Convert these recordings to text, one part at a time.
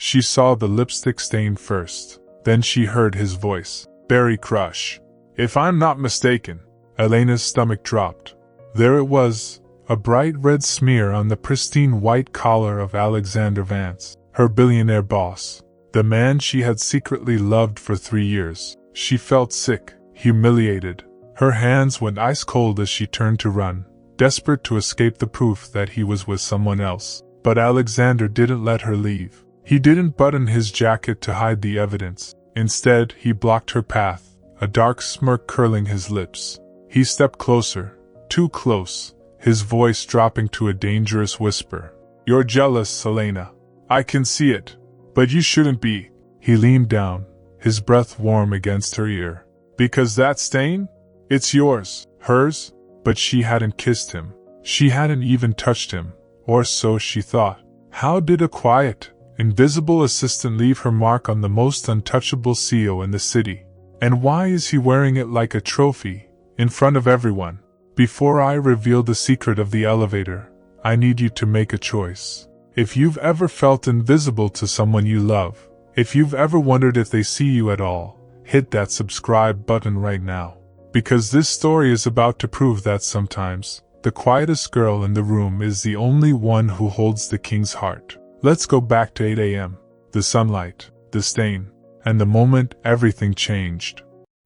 She saw the lipstick stain first. Then she heard his voice. Berry Crush. If I'm not mistaken. Elena's stomach dropped. There it was, a bright red smear on the pristine white collar of Alexander Vance, her billionaire boss, the man she had secretly loved for 3 years. She felt sick, humiliated. Her hands went ice cold as she turned to run, desperate to escape the proof that he was with someone else. But Alexander didn't let her leave. He didn't button his jacket to hide the evidence. Instead, he blocked her path, a dark smirk curling his lips. He stepped closer, too close, his voice dropping to a dangerous whisper. You're jealous, Elena. I can see it. But you shouldn't be. He leaned down, his breath warm against her ear. Because that stain? It's yours, hers? But she hadn't kissed him. She hadn't even touched him, or so she thought. How did a quiet, invisible assistant leave her mark on the most untouchable CEO in the city? And why is he wearing it like a trophy, in front of everyone? Before I reveal the secret of the elevator, I need you to make a choice. If you've ever felt invisible to someone you love, if you've ever wondered if they see you at all, hit that subscribe button right now. Because this story is about to prove that sometimes, the quietest girl in the room is the only one who holds the king's heart. Let's go back to 8 a.m. The sunlight, the stain, and the moment everything changed.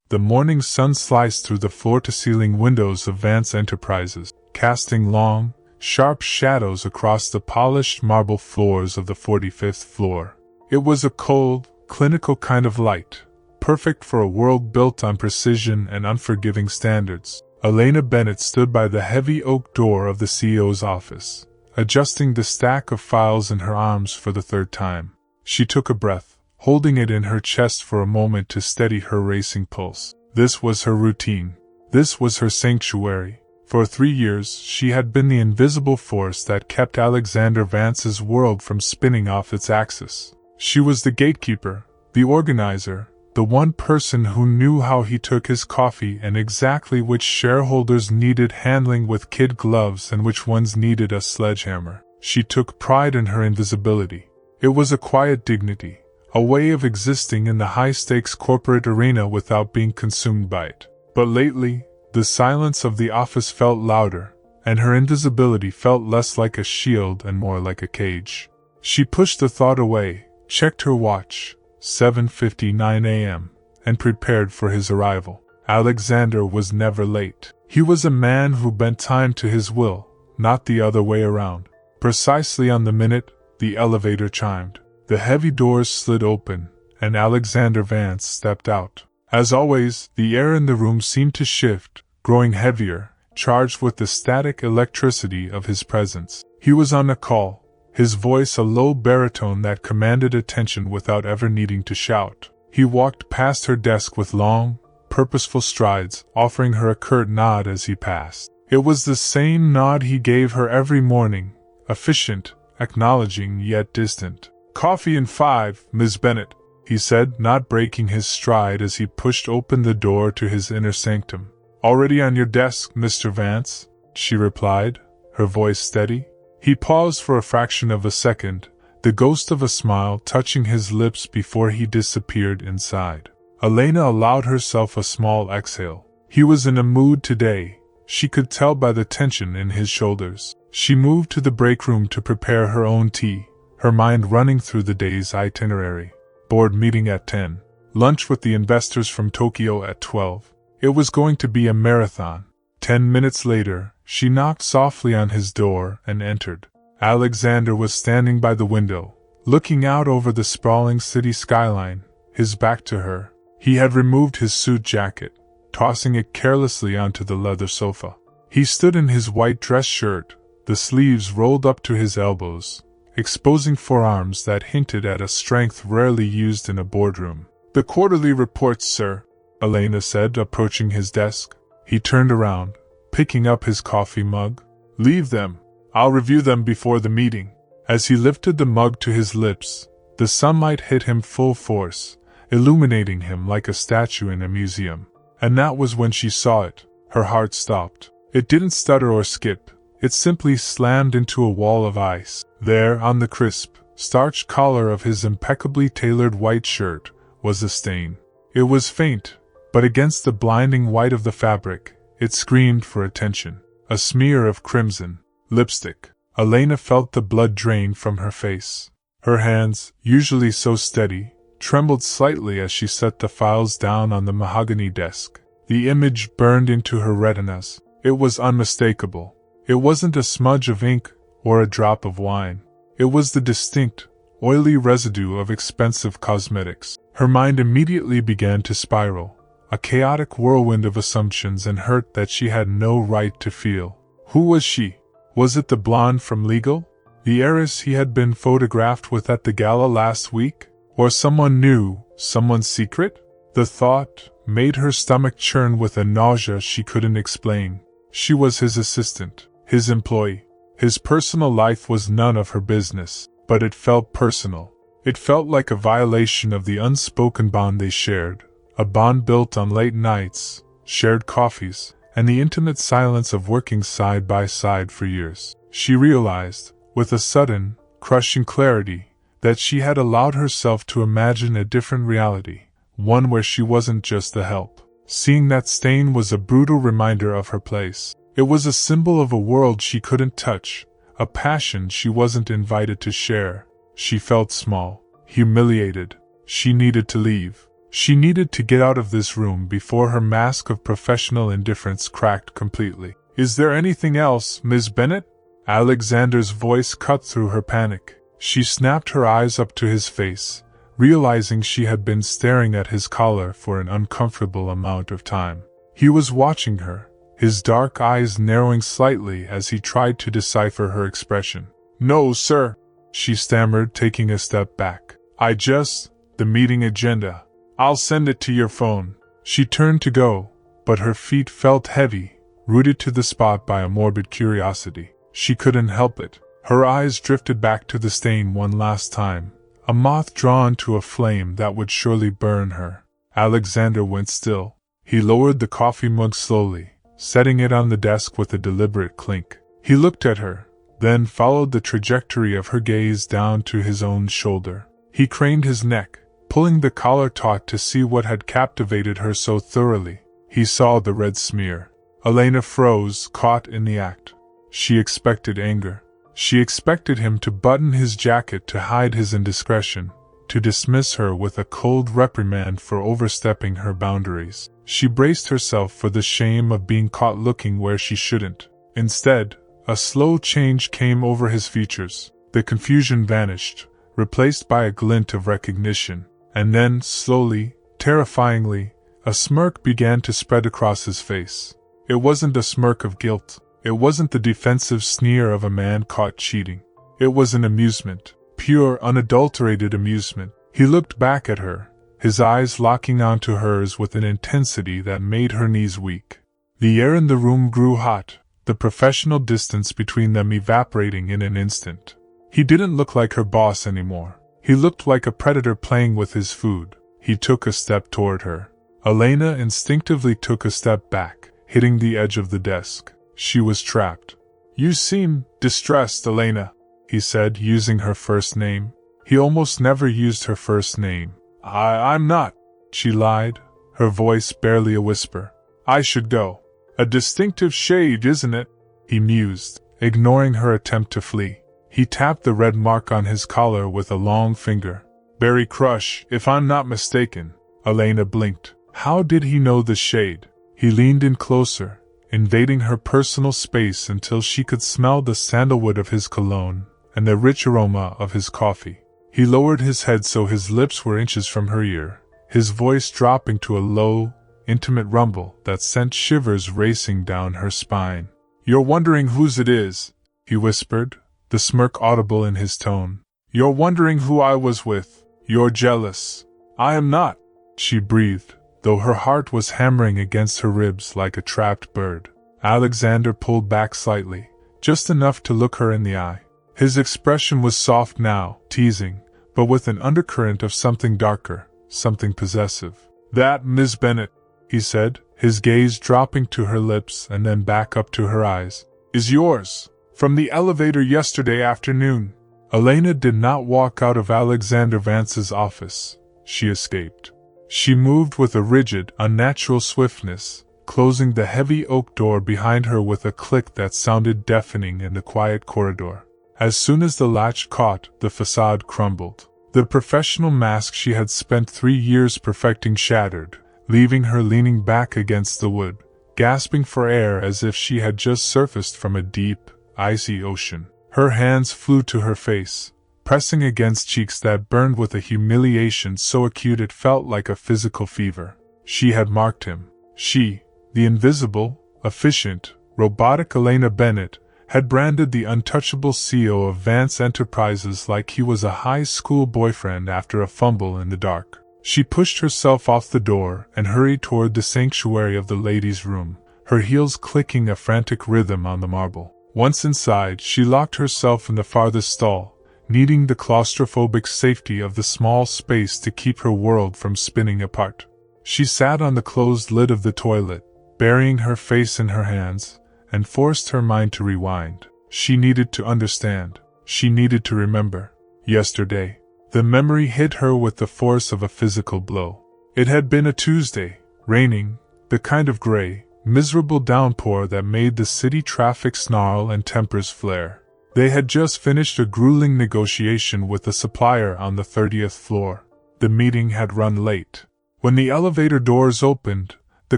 The morning sun sliced through the floor-to-ceiling windows of Vance Enterprises, casting long, sharp shadows across the polished marble floors of the 45th floor. It was a cold, clinical kind of light, perfect for a world built on precision and unforgiving standards. Elena Bennett stood by the heavy oak door of the CEO's office, adjusting the stack of files in her arms for the 3rd time. She took a breath, holding it in her chest for a moment to steady her racing pulse. This was her routine. This was her sanctuary. For 3 years, she had been the invisible force that kept Alexander Vance's world from spinning off its axis. She was the gatekeeper, the organizer, the one person who knew how he took his coffee and exactly which shareholders needed handling with kid gloves and which ones needed a sledgehammer. She took pride in her invisibility. It was a quiet dignity, a way of existing in the high-stakes corporate arena without being consumed by it. But lately, the silence of the office felt louder, and her invisibility felt less like a shield and more like a cage. She pushed the thought away, checked her watch, 7:59 a.m., and prepared for his arrival. Alexander was never late. He was a man who bent time to his will, not the other way around. Precisely on the minute, the elevator chimed. The heavy doors slid open, and Alexander Vance stepped out. As always, the air in the room seemed to shift, growing heavier, charged with the static electricity of his presence. He was on a call, his voice a low baritone that commanded attention without ever needing to shout. He walked past her desk with long, purposeful strides, offering her a curt nod as he passed. It was the same nod he gave her every morning, efficient, acknowledging yet distant. "Coffee in 5, Ms. Bennett," he said, not breaking his stride as he pushed open the door to his inner sanctum. "Already on your desk, Mr. Vance," she replied, her voice steady. He paused for a fraction of a second, the ghost of a smile touching his lips before he disappeared inside. Elena allowed herself a small exhale. He was in a mood today, she could tell by the tension in his shoulders. She moved to the break room to prepare her own tea, her mind running through the day's itinerary. Board meeting at 10. Lunch with the investors from Tokyo at 12. It was going to be a marathon. 10 minutes later, she knocked softly on his door and entered. Alexander was standing by the window, looking out over the sprawling city skyline, his back to her. He had removed his suit jacket, tossing it carelessly onto the leather sofa. He stood in his white dress shirt, the sleeves rolled up to his elbows, exposing forearms that hinted at a strength rarely used in a boardroom. "The quarterly reports, sir," Elena said, approaching his desk. He turned around, picking up his coffee mug. "Leave them. I'll review them before the meeting." As he lifted the mug to his lips, the sunlight hit him full force, illuminating him like a statue in a museum. And that was when she saw it. Her heart stopped. It didn't stutter or skip. It simply slammed into a wall of ice. There, on the crisp, starched collar of his impeccably tailored white shirt was a stain. It was faint, but against the blinding white of the fabric, it screamed for attention. A smear of crimson lipstick. Elena felt the blood drain from her face. Her hands, usually so steady, trembled slightly as she set the files down on the mahogany desk. The image burned into her retinas. It was unmistakable. It wasn't a smudge of ink or a drop of wine. It was the distinct, oily residue of expensive cosmetics. Her mind immediately began to spiral, a chaotic whirlwind of assumptions and hurt that she had no right to feel. Who was she? Was it the blonde from Legal? The heiress he had been photographed with at the gala last week? Or someone new, someone secret? The thought made her stomach churn with a nausea she couldn't explain. She was his assistant, his employee. His personal life was none of her business, but it felt personal. It felt like a violation of the unspoken bond they shared, a bond built on late nights, shared coffees, and the intimate silence of working side by side for years. She realized, with a sudden, crushing clarity, that she had allowed herself to imagine a different reality, one where she wasn't just the help. Seeing that stain was a brutal reminder of her place. It was a symbol of a world she couldn't touch, a passion she wasn't invited to share. She felt small, humiliated. She needed to leave. She needed to get out of this room before her mask of professional indifference cracked completely. "Is there anything else, Miss Bennett?" Alexander's voice cut through her panic. She snapped her eyes up to his face, realizing she had been staring at his collar for an uncomfortable amount of time. He was watching her, his dark eyes narrowing slightly as he tried to decipher her expression. "No, sir," she stammered, taking a step back. The meeting agenda. I'll send it to your phone." She turned to go, but her feet felt heavy, rooted to the spot by a morbid curiosity. She couldn't help it. Her eyes drifted back to the stain one last time, a moth drawn to a flame that would surely burn her. Alexander went still. He lowered the coffee mug slowly, setting it on the desk with a deliberate clink. He looked at her, then followed the trajectory of her gaze down to his own shoulder. He craned his neck, pulling the collar taut to see what had captivated her so thoroughly. He saw the red smear. Elena froze, caught in the act. She expected anger. She expected him to button his jacket to hide his indiscretion, to dismiss her with a cold reprimand for overstepping her boundaries. She braced herself for the shame of being caught looking where she shouldn't. Instead, a slow change came over his features. The confusion vanished, replaced by a glint of recognition. And then, slowly, terrifyingly, a smirk began to spread across his face. It wasn't a smirk of guilt. It wasn't the defensive sneer of a man caught cheating. It was an amusement, pure, unadulterated amusement. He looked back at her, his eyes locking onto hers with an intensity that made her knees weak. The air in the room grew hot, the professional distance between them evaporating in an instant. He didn't look like her boss anymore. He looked like a predator playing with his food. He took a step toward her. Elena instinctively took a step back, hitting the edge of the desk. She was trapped. "You seem distressed, Elena," he said, using her first name. He almost never used her first name. I'm not," she lied, her voice barely a whisper. "I should go." "A distinctive shade, isn't it?" he mused, ignoring her attempt to flee. He tapped the red mark on his collar with a long finger. "Berry Crush, if I'm not mistaken." Elena blinked. How did he know the shade? He leaned in closer, invading her personal space until she could smell the sandalwood of his cologne and the rich aroma of his coffee. He lowered his head so his lips were inches from her ear, his voice dropping to a low, intimate rumble that sent shivers racing down her spine. "You're wondering whose it is," he whispered, the smirk audible in his tone. "You're wondering who I was with. You're jealous." "I am not," she breathed, though her heart was hammering against her ribs like a trapped bird. Alexander pulled back slightly, just enough to look her in the eye. His expression was soft now, teasing, but with an undercurrent of something darker, something possessive. "That, Miss Bennett," he said, his gaze dropping to her lips and then back up to her eyes, "is yours. From the elevator yesterday afternoon." Elena did not walk out of Alexander Vance's office. She escaped. She moved with a rigid, unnatural swiftness, closing the heavy oak door behind her with a click that sounded deafening in the quiet corridor. As soon as the latch caught, the facade crumbled. The professional mask she had spent 3 years perfecting shattered, leaving her leaning back against the wood, gasping for air as if she had just surfaced from a deep, icy ocean. Her hands flew to her face, pressing against cheeks that burned with a humiliation so acute it felt like a physical fever. She had marked him. She, the invisible, efficient, robotic Elena Bennett, had branded the untouchable CEO of Vance Enterprises like he was a high school boyfriend after a fumble in the dark. She pushed herself off the door and hurried toward the sanctuary of the ladies' room, her heels clicking a frantic rhythm on the marble. Once inside, she locked herself in the farthest stall, needing the claustrophobic safety of the small space to keep her world from spinning apart. She sat on the closed lid of the toilet, burying her face in her hands, and forced her mind to rewind. She needed to understand. She needed to remember. Yesterday. The memory hit her with the force of a physical blow. It had been a Tuesday, raining, the kind of gray, miserable downpour that made the city traffic snarl and tempers flare. They had just finished a grueling negotiation with a supplier on the 30th floor. The meeting had run late. When the elevator doors opened, the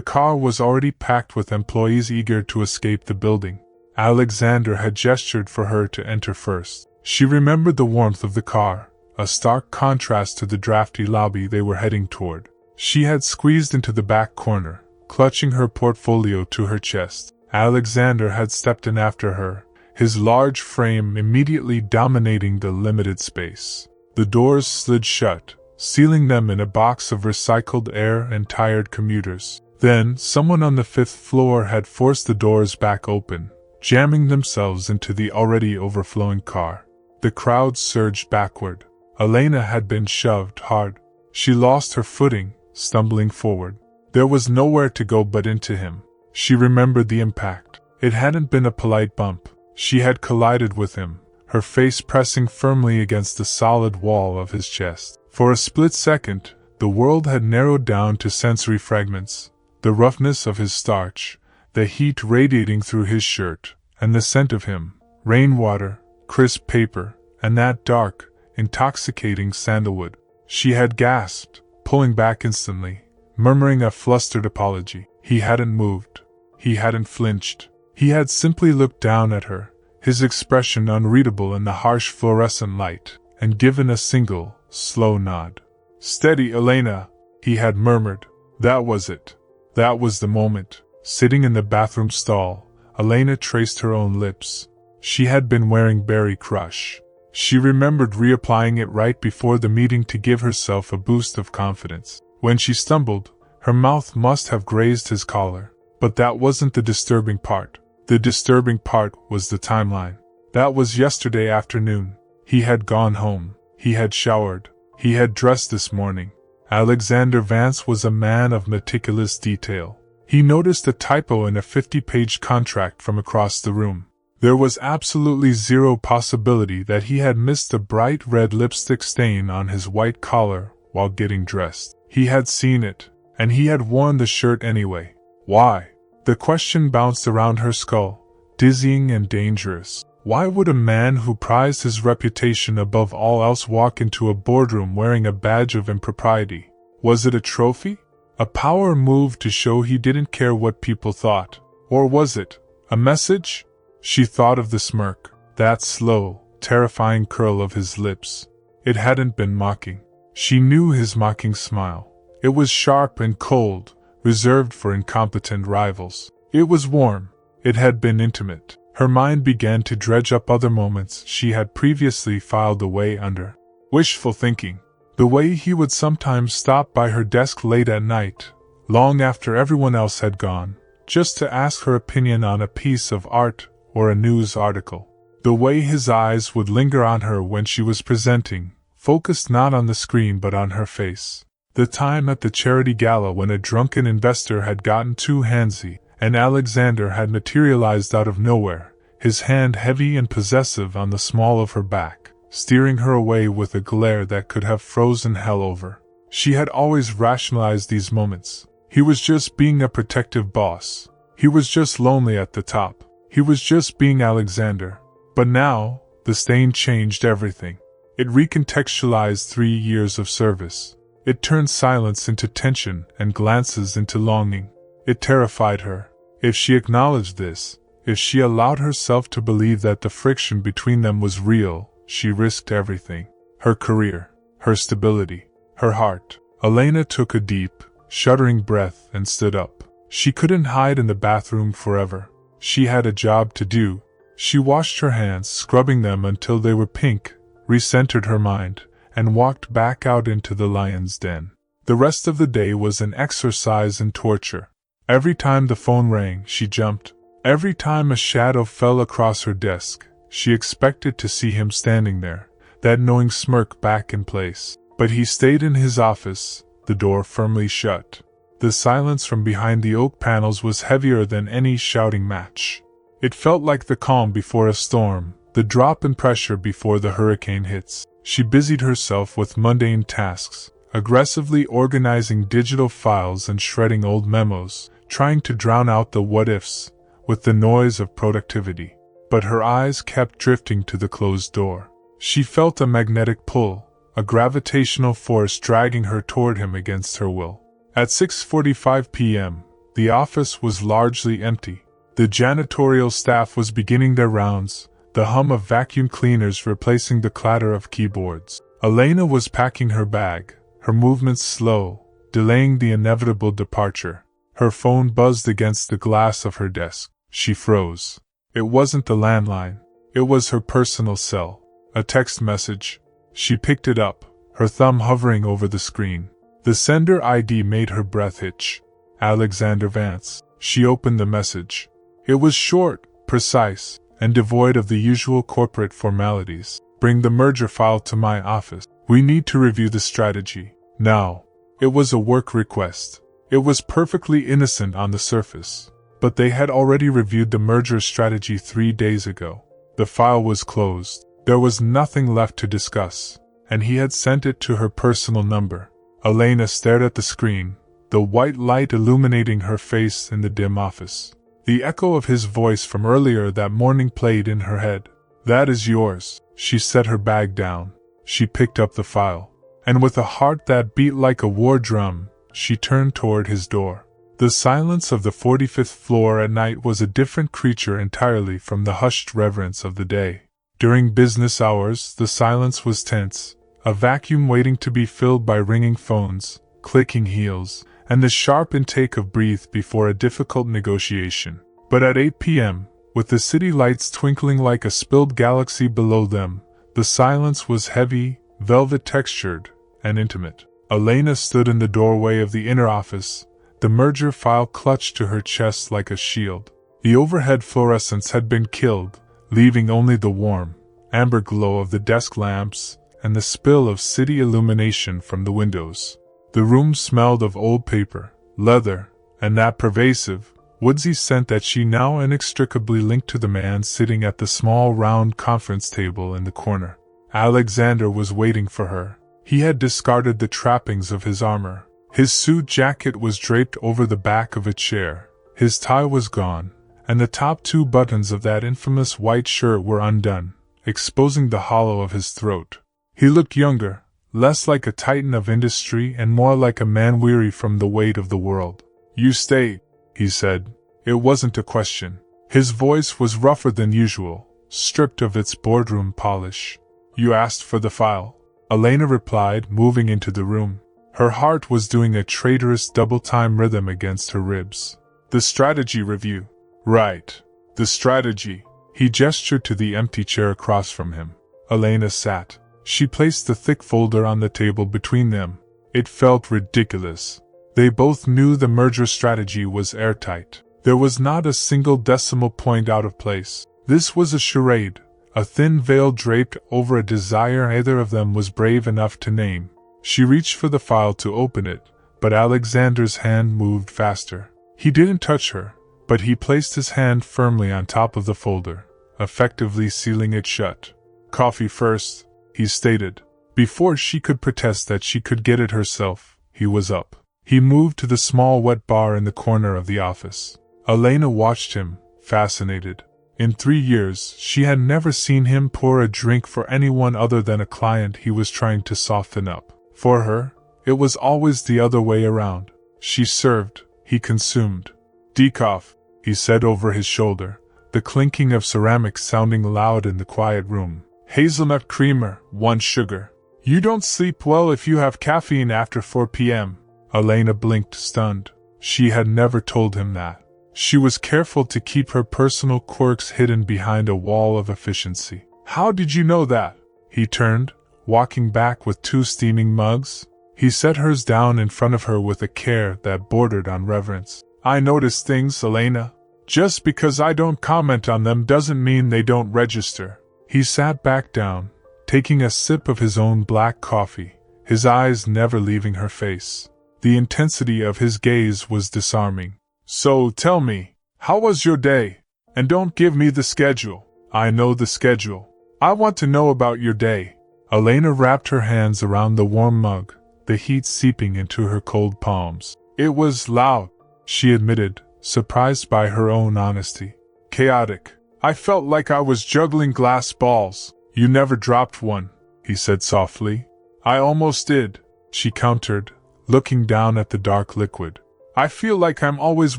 car was already packed with employees eager to escape the building. Alexander had gestured for her to enter first. She remembered the warmth of the car, a stark contrast to the drafty lobby they were heading toward. She had squeezed into the back corner, clutching her portfolio to her chest. Alexander had stepped in after her, his large frame immediately dominating the limited space. The doors slid shut, sealing them in a box of recycled air and tired commuters. Then, someone on the 5th floor had forced the doors back open, jamming themselves into the already overflowing car. The crowd surged backward. Elena had been shoved hard. She lost her footing, stumbling forward. There was nowhere to go but into him. She remembered the impact. It hadn't been a polite bump. She had collided with him, her face pressing firmly against the solid wall of his chest. For a split second, the world had narrowed down to sensory fragments. The roughness of his starch, the heat radiating through his shirt, and the scent of him, rainwater, crisp paper, and that dark, intoxicating sandalwood. She had gasped, pulling back instantly, murmuring a flustered apology. He hadn't moved. He hadn't flinched. He had simply looked down at her, his expression unreadable in the harsh fluorescent light, and given a single, slow nod. "Steady, Elena," he had murmured. That was it. That was the moment. Sitting in the bathroom stall, Elena traced her own lips. She had been wearing Berry Crush. She remembered reapplying it right before the meeting to give herself a boost of confidence. When she stumbled, her mouth must have grazed his collar. But that wasn't the disturbing part. The disturbing part was the timeline. That was yesterday afternoon. He had gone home. He had showered. He had dressed this morning. Alexander Vance was a man of meticulous detail. He noticed a typo in a 50-page contract from across the room. There was absolutely zero possibility that he had missed a bright red lipstick stain on his white collar while getting dressed. He had seen it, and he had worn the shirt anyway. Why? The question bounced around her skull, dizzying and dangerous. Why would a man who prized his reputation above all else walk into a boardroom wearing a badge of impropriety? Was it a trophy? A power move to show he didn't care what people thought? Or was it a message? She thought of the smirk, that slow, terrifying curl of his lips. It hadn't been mocking. She knew his mocking smile. It was sharp and cold, reserved for incompetent rivals. It was warm. It had been intimate. Her mind began to dredge up other moments she had previously filed away under. Wishful thinking. The way he would sometimes stop by her desk late at night, long after everyone else had gone, just to ask her opinion on a piece of art or a news article. The way his eyes would linger on her when she was presenting, focused not on the screen but on her face. The time at the charity gala when a drunken investor had gotten too handsy, and Alexander had materialized out of nowhere, his hand heavy and possessive on the small of her back, steering her away with a glare that could have frozen hell over. She had always rationalized these moments. He was just being a protective boss. He was just lonely at the top. He was just being Alexander. But now, the stain changed everything. It recontextualized 3 years of service. It turned silence into tension and glances into longing. It terrified her. If she acknowledged this, if she allowed herself to believe that the friction between them was real, she risked everything. Her career, her stability, her heart. Elena took a deep, shuddering breath and stood up. She couldn't hide in the bathroom forever. She had a job to do. She washed her hands, scrubbing them until they were pink, recentered her mind, and walked back out into the lion's den. The rest of the day was an exercise in torture. Every time the phone rang, she jumped. Every time a shadow fell across her desk, she expected to see him standing there, that knowing smirk back in place. But he stayed in his office, the door firmly shut. The silence from behind the oak panels was heavier than any shouting match. It felt like the calm before a storm, the drop in pressure before the hurricane hits. She busied herself with mundane tasks, aggressively organizing digital files and shredding old memos, trying to drown out the what-ifs with the noise of productivity. But her eyes kept drifting to the closed door. She felt a magnetic pull, a gravitational force dragging her toward him against her will. At 6:45 p.m., the office was largely empty. The janitorial staff was beginning their rounds, the hum of vacuum cleaners replacing the clatter of keyboards. Elena was packing her bag, her movements slow, delaying the inevitable departure. Her phone buzzed against the glass of her desk. She froze. It wasn't the landline. It was her personal cell. A text message. She picked it up, her thumb hovering over the screen. The sender ID made her breath hitch. Alexander Vance. She opened the message. It was short, precise, and devoid of the usual corporate formalities. Bring the merger file to my office. We need to review the strategy. Now. It was a work request. It was perfectly innocent on the surface. But they had already reviewed the merger strategy 3 days ago. The file was closed. There was nothing left to discuss, and he had sent it to her personal number. Elena stared at the screen, the white light illuminating her face in the dim office. The echo of his voice from earlier that morning played in her head. That is yours. She set her bag down. She picked up the file, and with a heart that beat like a war drum, she turned toward his door. The silence of the 45th floor at night was a different creature entirely from the hushed reverence of the day. During business hours, the silence was tense, a vacuum waiting to be filled by ringing phones, clicking heels, and the sharp intake of breath before a difficult negotiation. But at 8 p.m., with the city lights twinkling like a spilled galaxy below them, the silence was heavy, velvet-textured, and intimate. Elena stood in the doorway of the inner office, the merger file clutched to her chest like a shield. The overhead fluorescents had been killed, leaving only the warm, amber glow of the desk lamps and the spill of city illumination from the windows. The room smelled of old paper, leather, and that pervasive, woodsy scent that she now inextricably linked to the man sitting at the small round conference table in the corner. Alexander was waiting for her. He had discarded the trappings of his armor. His suit jacket was draped over the back of a chair, his tie was gone, and the top 2 buttons of that infamous white shirt were undone, exposing the hollow of his throat. He looked younger, less like a titan of industry and more like a man weary from the weight of the world. You stayed, he said. It wasn't a question. His voice was rougher than usual, stripped of its boardroom polish. You asked for the file, Elena replied, moving into the room. Her heart was doing a traitorous double-time rhythm against her ribs. The strategy review. Right. The strategy. He gestured to the empty chair across from him. Elena sat. She placed the thick folder on the table between them. It felt ridiculous. They both knew the merger strategy was airtight. There was not a single decimal point out of place. This was a charade, a thin veil draped over a desire neither of them was brave enough to name. She reached for the file to open it, but Alexander's hand moved faster. He didn't touch her, but he placed his hand firmly on top of the folder, effectively sealing it shut. Coffee first, he stated. Before she could protest that she could get it herself, he was up. He moved to the small wet bar in the corner of the office. Elena watched him, fascinated. In 3 years, she had never seen him pour a drink for anyone other than a client he was trying to soften up. For her, it was always the other way around. She served, he consumed. "Decaf," he said over his shoulder, the clinking of ceramics sounding loud in the quiet room. "Hazelnut creamer, 1 sugar. You don't sleep well if you have caffeine after 4 p.m. Elena blinked, stunned. She had never told him that. She was careful to keep her personal quirks hidden behind a wall of efficiency. "How did you know that?" He turned, walking back with 2 steaming mugs. He set hers down in front of her with a care that bordered on reverence. "I notice things, Elena. Just because I don't comment on them doesn't mean they don't register." He sat back down, taking a sip of his own black coffee, his eyes never leaving her face. The intensity of his gaze was disarming. "So tell me, how was your day? And don't give me the schedule." "I know the schedule. I want to know about your day." Elena wrapped her hands around the warm mug, the heat seeping into her cold palms. "It was loud," she admitted, surprised by her own honesty. "Chaotic. I felt like I was juggling glass balls." "You never dropped one," he said softly. "I almost did," she countered, looking down at the dark liquid. "I feel like I'm always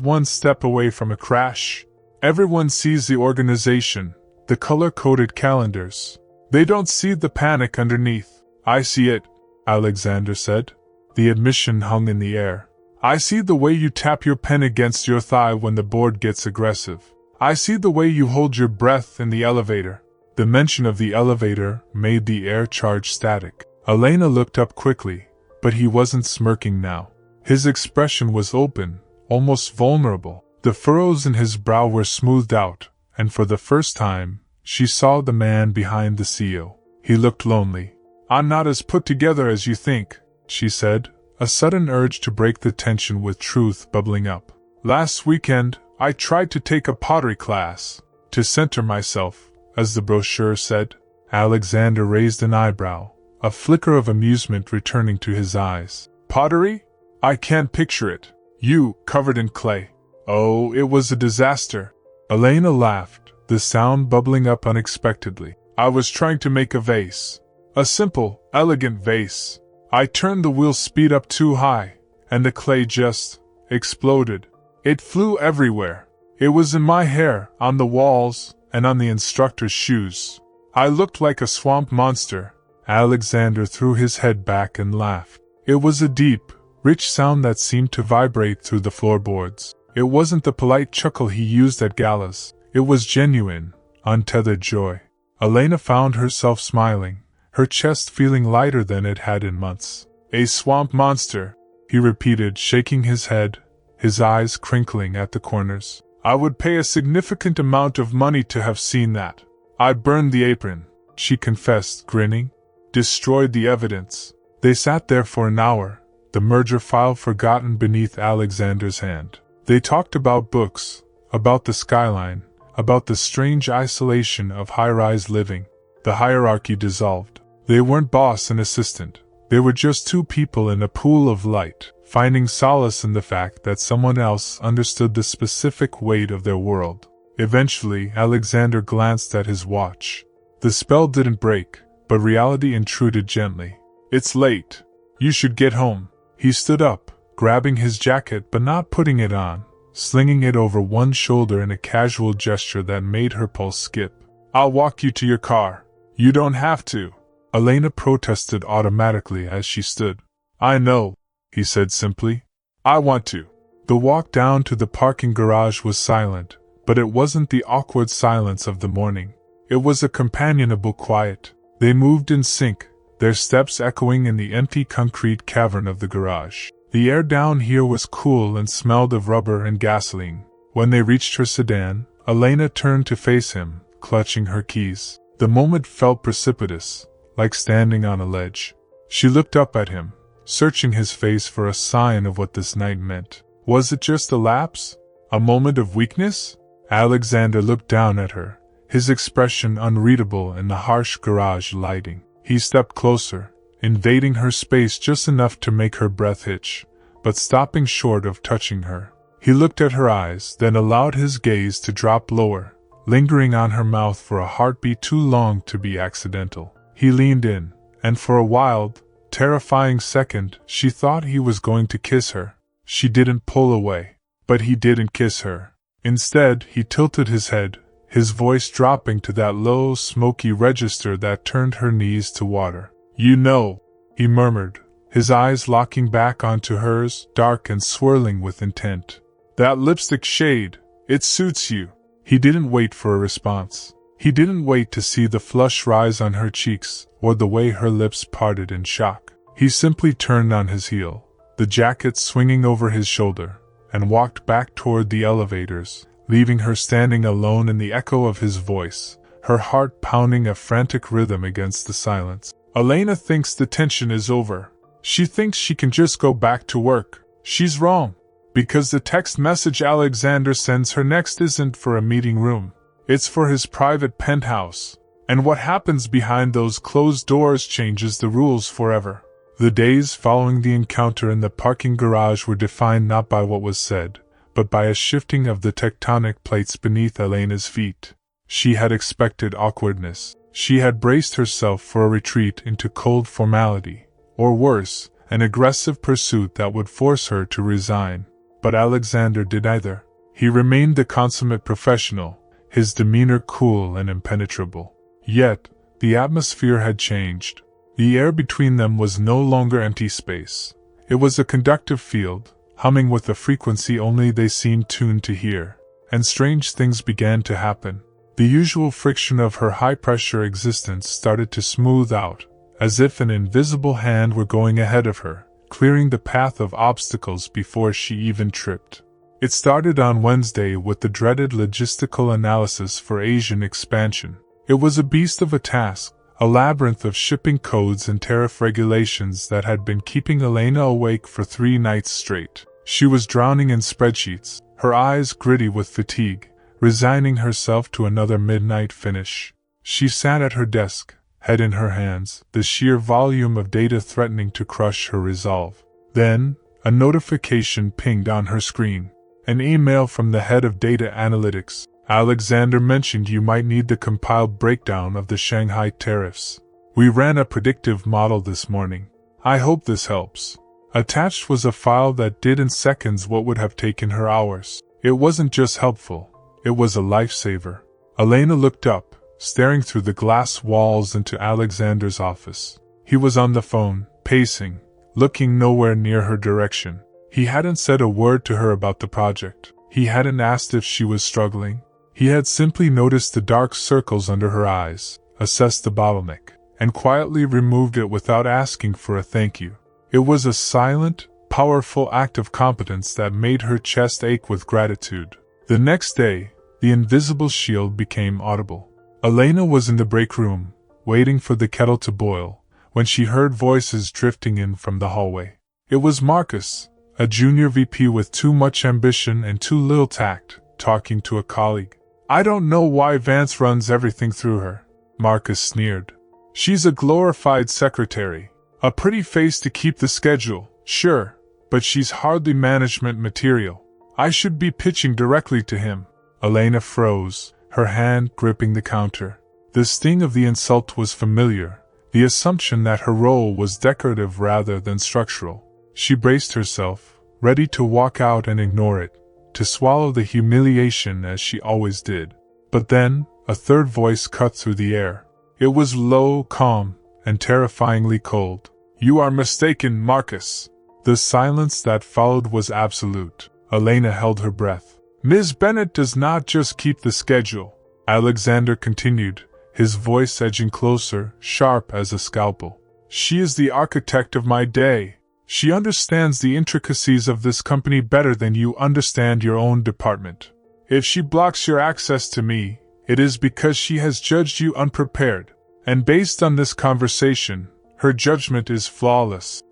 one step away from a crash. Everyone sees the organization, the color-coded calendars. They don't see the panic underneath." "I see it," Alexander said. The admission hung in the air. "I see the way you tap your pen against your thigh when the board gets aggressive. I see the way you hold your breath in the elevator." The mention of the elevator made the air charge static. Elena looked up quickly, but he wasn't smirking now. His expression was open, almost vulnerable. The furrows in his brow were smoothed out, and for the first time, she saw the man behind the CEO. He looked lonely. "I'm not as put together as you think," she said, a sudden urge to break the tension with truth bubbling up. "Last weekend, I tried to take a pottery class, to center myself, as the brochure said." Alexander raised an eyebrow, a flicker of amusement returning to his eyes. "Pottery? I can't picture it. You, covered in clay." "Oh, it was a disaster." Elena laughed, the sound bubbling up unexpectedly. "I was trying to make a vase. A simple, elegant vase. I turned the wheel speed up too high, and the clay just exploded. It flew everywhere. It was in my hair, on the walls, and on the instructor's shoes. I looked like a swamp monster." Alexander threw his head back and laughed. It was a deep, rich sound that seemed to vibrate through the floorboards. It wasn't the polite chuckle he used at galas. It was genuine, untethered joy. Elena found herself smiling, her chest feeling lighter than it had in months. "A swamp monster," he repeated, shaking his head, his eyes crinkling at the corners. "I would pay a significant amount of money to have seen that." "I burned the apron," she confessed, grinning. "Destroyed the evidence." They sat there for an hour, the merger file forgotten beneath Alexander's hand. They talked about books, about the skyline, about the strange isolation of high-rise living. The hierarchy dissolved. They weren't boss and assistant. They were just 2 people in a pool of light, finding solace in the fact that someone else understood the specific weight of their world. Eventually, Alexander glanced at his watch. The spell didn't break, but reality intruded gently. "It's late. You should get home." He stood up, grabbing his jacket but not putting it on, slinging it over one shoulder in a casual gesture that made her pulse skip. "I'll walk you to your car." "You don't have to," Elena protested automatically as she stood. "I know," he said simply. "I want to." The walk down to the parking garage was silent, but it wasn't the awkward silence of the morning. It was a companionable quiet. They moved in sync, their steps echoing in the empty concrete cavern of the garage. The air down here was cool and smelled of rubber and gasoline. When they reached her sedan, Elena turned to face him, clutching her keys. The moment felt precipitous, like standing on a ledge. She looked up at him, searching his face for a sign of what this night meant. Was it just a lapse? A moment of weakness? Alexander looked down at her, his expression unreadable in the harsh garage lighting. He stepped closer, invading her space just enough to make her breath hitch, but stopping short of touching her. He looked at her eyes, then allowed his gaze to drop lower, lingering on her mouth for a heartbeat too long to be accidental. He leaned in, and for a wild, terrifying second, she thought he was going to kiss her. She didn't pull away, but he didn't kiss her. Instead, he tilted his head, his voice dropping to that low, smoky register that turned her knees to water. "You know," he murmured, his eyes locking back onto hers, dark and swirling with intent. "That lipstick shade, it suits you." He didn't wait for a response. He didn't wait to see the flush rise on her cheeks, or the way her lips parted in shock. He simply turned on his heel, the jacket swinging over his shoulder, and walked back toward the elevators, leaving her standing alone in the echo of his voice, her heart pounding a frantic rhythm against the silence. "Elena thinks the tension is over. She thinks she can just go back to work. She's wrong. Because the text message Alexander sends her next isn't for a meeting room. It's for his private penthouse. And what happens behind those closed doors changes the rules forever." The days following the encounter in the parking garage were defined not by what was said, but by a shifting of the tectonic plates beneath Elena's feet. She had expected awkwardness. She had braced herself for a retreat into cold formality, or worse, an aggressive pursuit that would force her to resign. But Alexander did neither. He remained the consummate professional, his demeanor cool and impenetrable. Yet, the atmosphere had changed. The air between them was no longer empty space. It was a conductive field, humming with a frequency only they seemed tuned to hear. And strange things began to happen. The usual friction of her high-pressure existence started to smooth out, as if an invisible hand were going ahead of her, clearing the path of obstacles before she even tripped. It started on Wednesday with the dreaded logistical analysis for Asian expansion. It was a beast of a task, a labyrinth of shipping codes and tariff regulations that had been keeping Elena awake for 3 nights straight. She was drowning in spreadsheets, her eyes gritty with fatigue, resigning herself to another midnight finish. She sat at her desk, head in her hands, the sheer volume of data threatening to crush her resolve. Then, a notification pinged on her screen. An email from the head of data analytics. "Alexander mentioned you might need the compiled breakdown of the Shanghai tariffs. We ran a predictive model this morning. I hope this helps." Attached was a file that did in seconds what would have taken her hours. It wasn't just helpful, it was a lifesaver. Elena looked up, staring through the glass walls into Alexander's office. He was on the phone, pacing, looking nowhere near her direction. He hadn't said a word to her about the project. He hadn't asked if she was struggling. He had simply noticed the dark circles under her eyes, assessed the bottleneck, and quietly removed it without asking for a thank you. It was a silent, powerful act of competence that made her chest ache with gratitude. The next day, the invisible shield became audible. Elena was in the break room, waiting for the kettle to boil, when she heard voices drifting in from the hallway. It was Marcus, a junior VP with too much ambition and too little tact, talking to a colleague. "I don't know why Vance runs everything through her," Marcus sneered. "She's a glorified secretary. A pretty face to keep the schedule, sure, but she's hardly management material. I should be pitching directly to him." Elena froze, her hand gripping the counter. The sting of the insult was familiar, the assumption that her role was decorative rather than structural. She braced herself, ready to walk out and ignore it, to swallow the humiliation as she always did. But then, a third voice cut through the air. It was low, calm, and terrifyingly cold. "You are mistaken, Marcus." The silence that followed was absolute. Elena held her breath. "Ms. Bennett does not just keep the schedule," Alexander continued, his voice edging closer, sharp as a scalpel. "She is the architect of my day. She understands the intricacies of this company better than you understand your own department. If she blocks your access to me, it is because she has judged you unprepared. And based on this conversation, her judgment is flawless."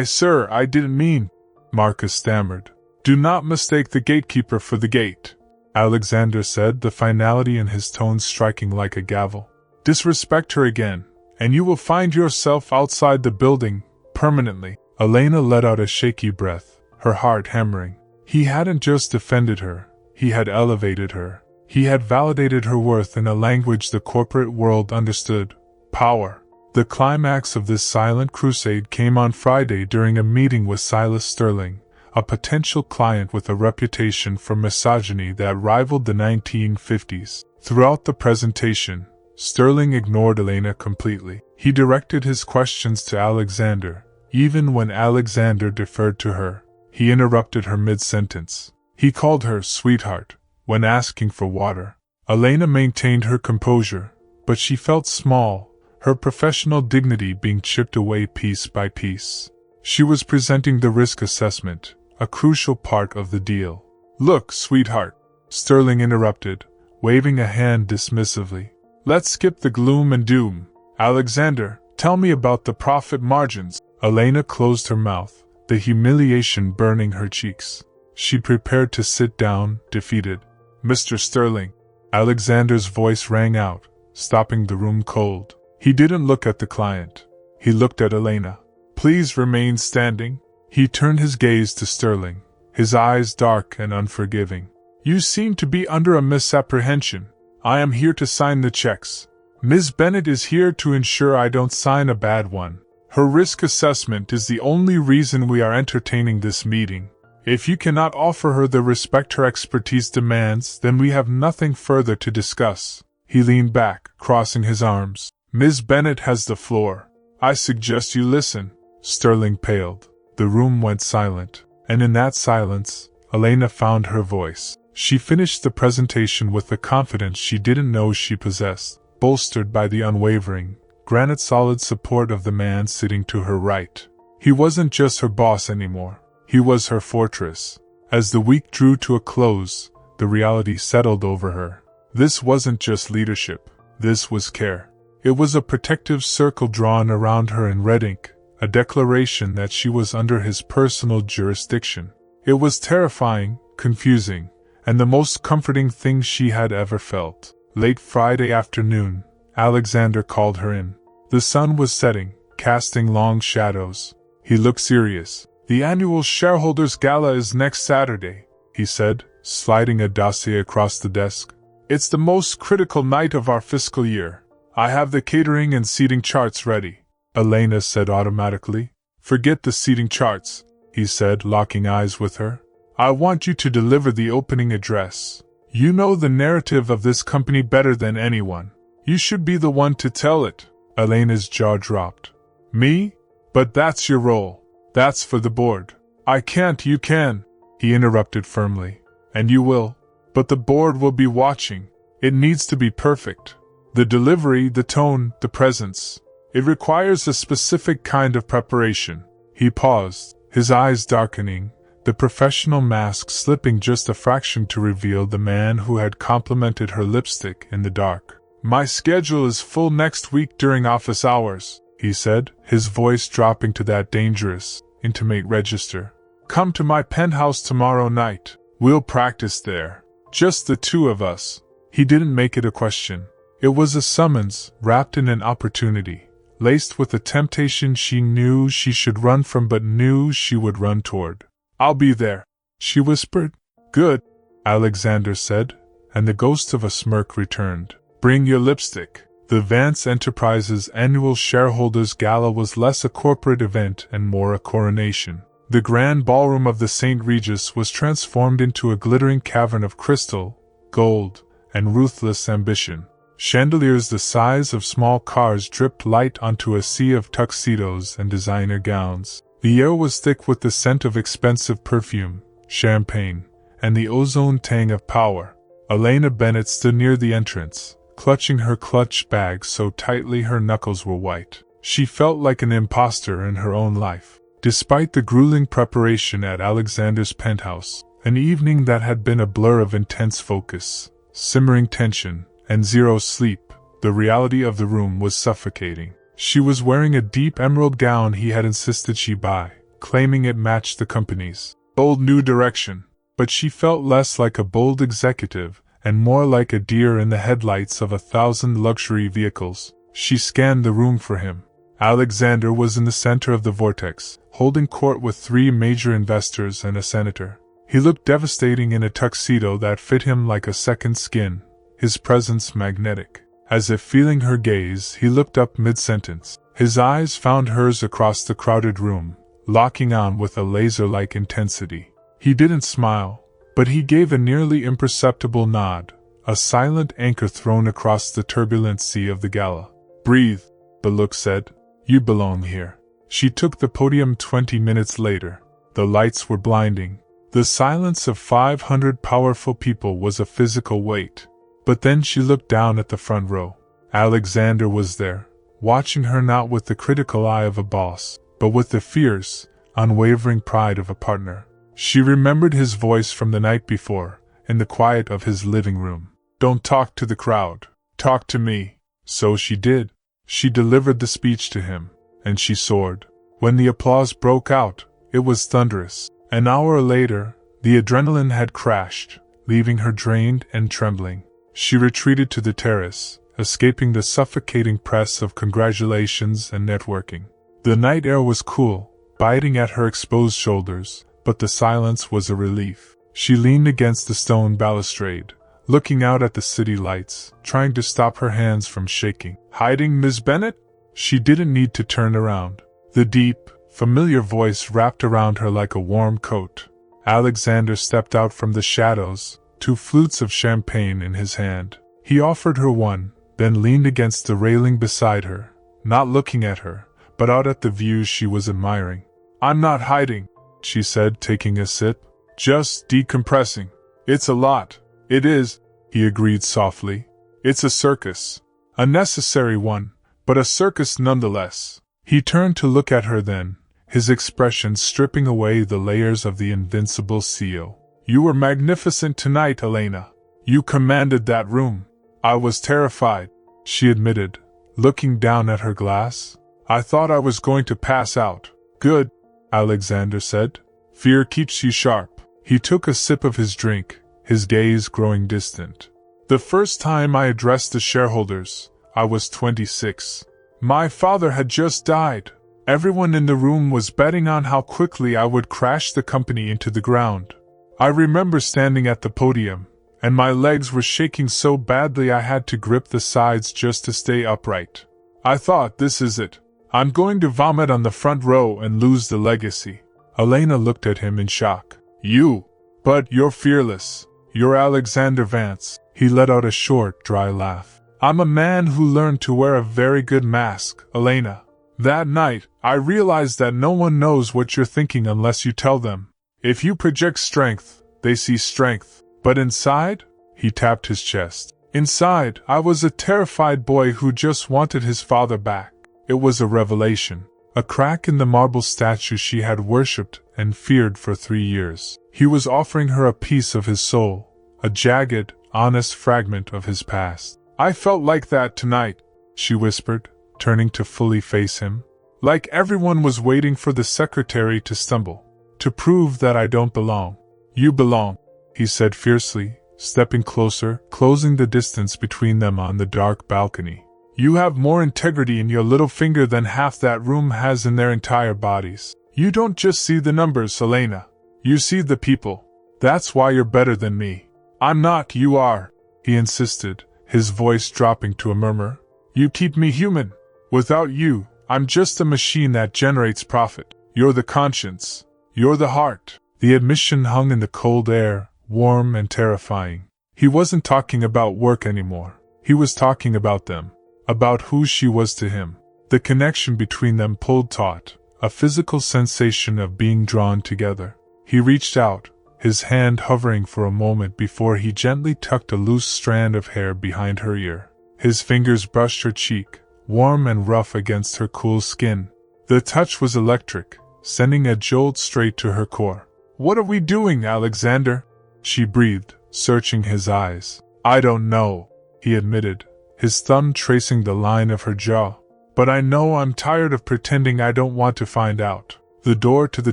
Sir, I didn't mean," Marcus stammered. "Do not mistake the gatekeeper for the gate," Alexander said, the finality in his tone striking like a gavel. "Disrespect her again, and you will find yourself outside the building, permanently. Elena let out a shaky breath, her heart hammering. He hadn't just defended her, he had elevated her. He had validated her worth in a language the corporate world understood: power. The climax of this silent crusade came on Friday during a meeting with Silas Sterling, a potential client with a reputation for misogyny that rivaled the 1950s. Throughout the presentation, Sterling ignored Elena completely. He directed his questions to Alexander. Even when Alexander deferred to her, he interrupted her mid-sentence. He called her sweetheart when asking for water. Elena maintained her composure, but she felt small, her professional dignity being chipped away piece by piece. She was presenting the risk assessment, a crucial part of the deal. "Look, sweetheart," Sterling interrupted, waving a hand dismissively. "Let's skip the gloom and doom. Alexander, tell me about the profit margins." Elena closed her mouth, the humiliation burning her cheeks. She prepared to sit down, defeated. "Mr. Sterling." Alexander's voice rang out, stopping the room cold. He didn't look at the client. He looked at Elena. "Please remain standing." He turned his gaze to Sterling, his eyes dark and unforgiving. "You seem to be under a misapprehension. I am here to sign the checks. Ms. Bennett is here to ensure I don't sign a bad one. Her risk assessment is the only reason we are entertaining this meeting. If you cannot offer her the respect her expertise demands, then we have nothing further to discuss." He leaned back, crossing his arms. "Ms. Bennett has the floor. I suggest you listen." Sterling paled. The room went silent, and in that silence, Elena found her voice. She finished the presentation with the confidence she didn't know she possessed, bolstered by the unwavering, granite-solid support of the man sitting to her right. He wasn't just her boss anymore. He was her fortress. As the week drew to a close, the reality settled over her. This wasn't just leadership. This was care. It was a protective circle drawn around her in red ink, a declaration that she was under his personal jurisdiction. It was terrifying, confusing, and the most comforting thing she had ever felt. Late Friday afternoon, Alexander called her in. The sun was setting, casting long shadows. He looked serious. "The annual shareholders' gala is next Saturday," he said, sliding a dossier across the desk. "It's the most critical night of our fiscal year. I have the catering and seating charts ready." Elena said automatically. "Forget the seating charts," he said, locking eyes with her. "I want you to deliver the opening address. You know the narrative of this company better than anyone. You should be the one to tell it." Elena's jaw dropped. "Me? But that's your role. That's for the board." "I can't." "You can," he interrupted firmly. "And you will. But the board will be watching. It needs to be perfect. The delivery, the tone, the presence. It requires a specific kind of preparation." He paused, his eyes darkening, the professional mask slipping just a fraction to reveal the man who had complimented her lipstick in the dark. "My schedule is full next week during office hours," he said, his voice dropping to that dangerous, intimate register. "Come to my penthouse tomorrow night. We'll practice there. Just the two of us." He didn't make it a question. It was a summons, wrapped in an opportunity, laced with a temptation she knew she should run from but knew she would run toward. "I'll be there," she whispered. "Good," Alexander said, and the ghost of a smirk returned. "Bring your lipstick." The Vance Enterprises annual shareholders' gala was less a corporate event and more a coronation. The grand ballroom of the St. Regis was transformed into a glittering cavern of crystal, gold, and ruthless ambition. Chandeliers the size of small cars dripped light onto a sea of tuxedos and designer gowns. The air was thick with the scent of expensive perfume, champagne, and the ozone tang of power. Elena Bennett stood near the entrance, clutching her clutch bag so tightly her knuckles were white. She felt like an imposter in her own life. Despite the grueling preparation at Alexander's penthouse, an evening that had been a blur of intense focus, simmering tension, and zero sleep, the reality of the room was suffocating. She was wearing a deep emerald gown he had insisted she buy, claiming it matched the company's bold new direction. But she felt less like a bold executive, and more like a deer in the headlights of 1,000 luxury vehicles. She scanned the room for him. Alexander was in the center of the vortex, holding court with 3 major investors and a senator. He looked devastating in a tuxedo that fit him like a second skin, his presence magnetic. As if feeling her gaze, he looked up mid-sentence. His eyes found hers across the crowded room, locking on with a laser-like intensity. He didn't smile, but he gave a nearly imperceptible nod, a silent anchor thrown across the turbulent sea of the gala. "Breathe," the look said. "You belong here." She took the podium 20 minutes later. The lights were blinding. The silence of 500 powerful people was a physical weight. But then she looked down at the front row. Alexander was there, watching her not with the critical eye of a boss, but with the fierce, unwavering pride of a partner. She remembered his voice from the night before, in the quiet of his living room. "Don't talk to the crowd. Talk to me." So she did. She delivered the speech to him, and she soared. When the applause broke out, it was thunderous. An hour later, the adrenaline had crashed, leaving her drained and trembling. She retreated to the terrace, escaping the suffocating press of congratulations and networking. The night air was cool, biting at her exposed shoulders, but the silence was a relief. She leaned against the stone balustrade, looking out at the city lights, trying to stop her hands from shaking. "Hiding, Miss Bennett?" She didn't need to turn around. The deep, familiar voice wrapped around her like a warm coat. Alexander stepped out from the shadows, 2 flutes of champagne in his hand. He offered her one, then leaned against the railing beside her, not looking at her, but out at the views she was admiring. "I'm not hiding," she said, taking a sip. "Just decompressing." "It's a lot." "It is," he agreed softly. "It's a circus. A necessary one, but a circus nonetheless." He turned to look at her then, his expression stripping away the layers of the invincible CEO. "You were magnificent tonight, Elena. You commanded that room." "I was terrified," she admitted, looking down at her glass. "I thought I was going to pass out." "Good," Alexander said. "Fear keeps you sharp." He took a sip of his drink, his gaze growing distant. "The first time I addressed the shareholders, I was 26. My father had just died. Everyone in the room was betting on how quickly I would crash the company into the ground. I remember standing at the podium, and my legs were shaking so badly I had to grip the sides just to stay upright. I thought, this is it. I'm going to vomit on the front row and lose the legacy." Elena looked at him in shock. "You? But you're fearless. You're Alexander Vance." He let out a short, dry laugh. "I'm a man who learned to wear a very good mask, Elena. That night, I realized that no one knows what you're thinking unless you tell them. If you project strength, they see strength. But inside?" He tapped his chest. "Inside, I was a terrified boy who just wanted his father back." It was a revelation. A crack in the marble statue she had worshipped and feared for 3 years. He was offering her a piece of his soul, a jagged, honest fragment of his past. "I felt like that tonight," she whispered, turning to fully face him. "Like everyone was waiting for the secretary to stumble, to prove that I don't belong." "You belong," he said fiercely, stepping closer, closing the distance between them on the dark balcony. "You have more integrity in your little finger than half that room has in their entire bodies. You don't just see the numbers, Elena. You see the people. That's why you're better than me." "I'm not, you are," he insisted, his voice dropping to a murmur. "You keep me human. Without you, I'm just a machine that generates profit. You're the conscience. You're the heart." The admission hung in the cold air, warm and terrifying. He wasn't talking about work anymore. He was talking about them, about who she was to him. The connection between them pulled taut, a physical sensation of being drawn together. He reached out, his hand hovering for a moment before he gently tucked a loose strand of hair behind her ear. His fingers brushed her cheek, warm and rough against her cool skin. The touch was electric, sending a jolt straight to her core. "What are we doing, Alexander?" she breathed, searching his eyes. "I don't know," he admitted, his thumb tracing the line of her jaw. "But I know I'm tired of pretending I don't want to find out." The door to the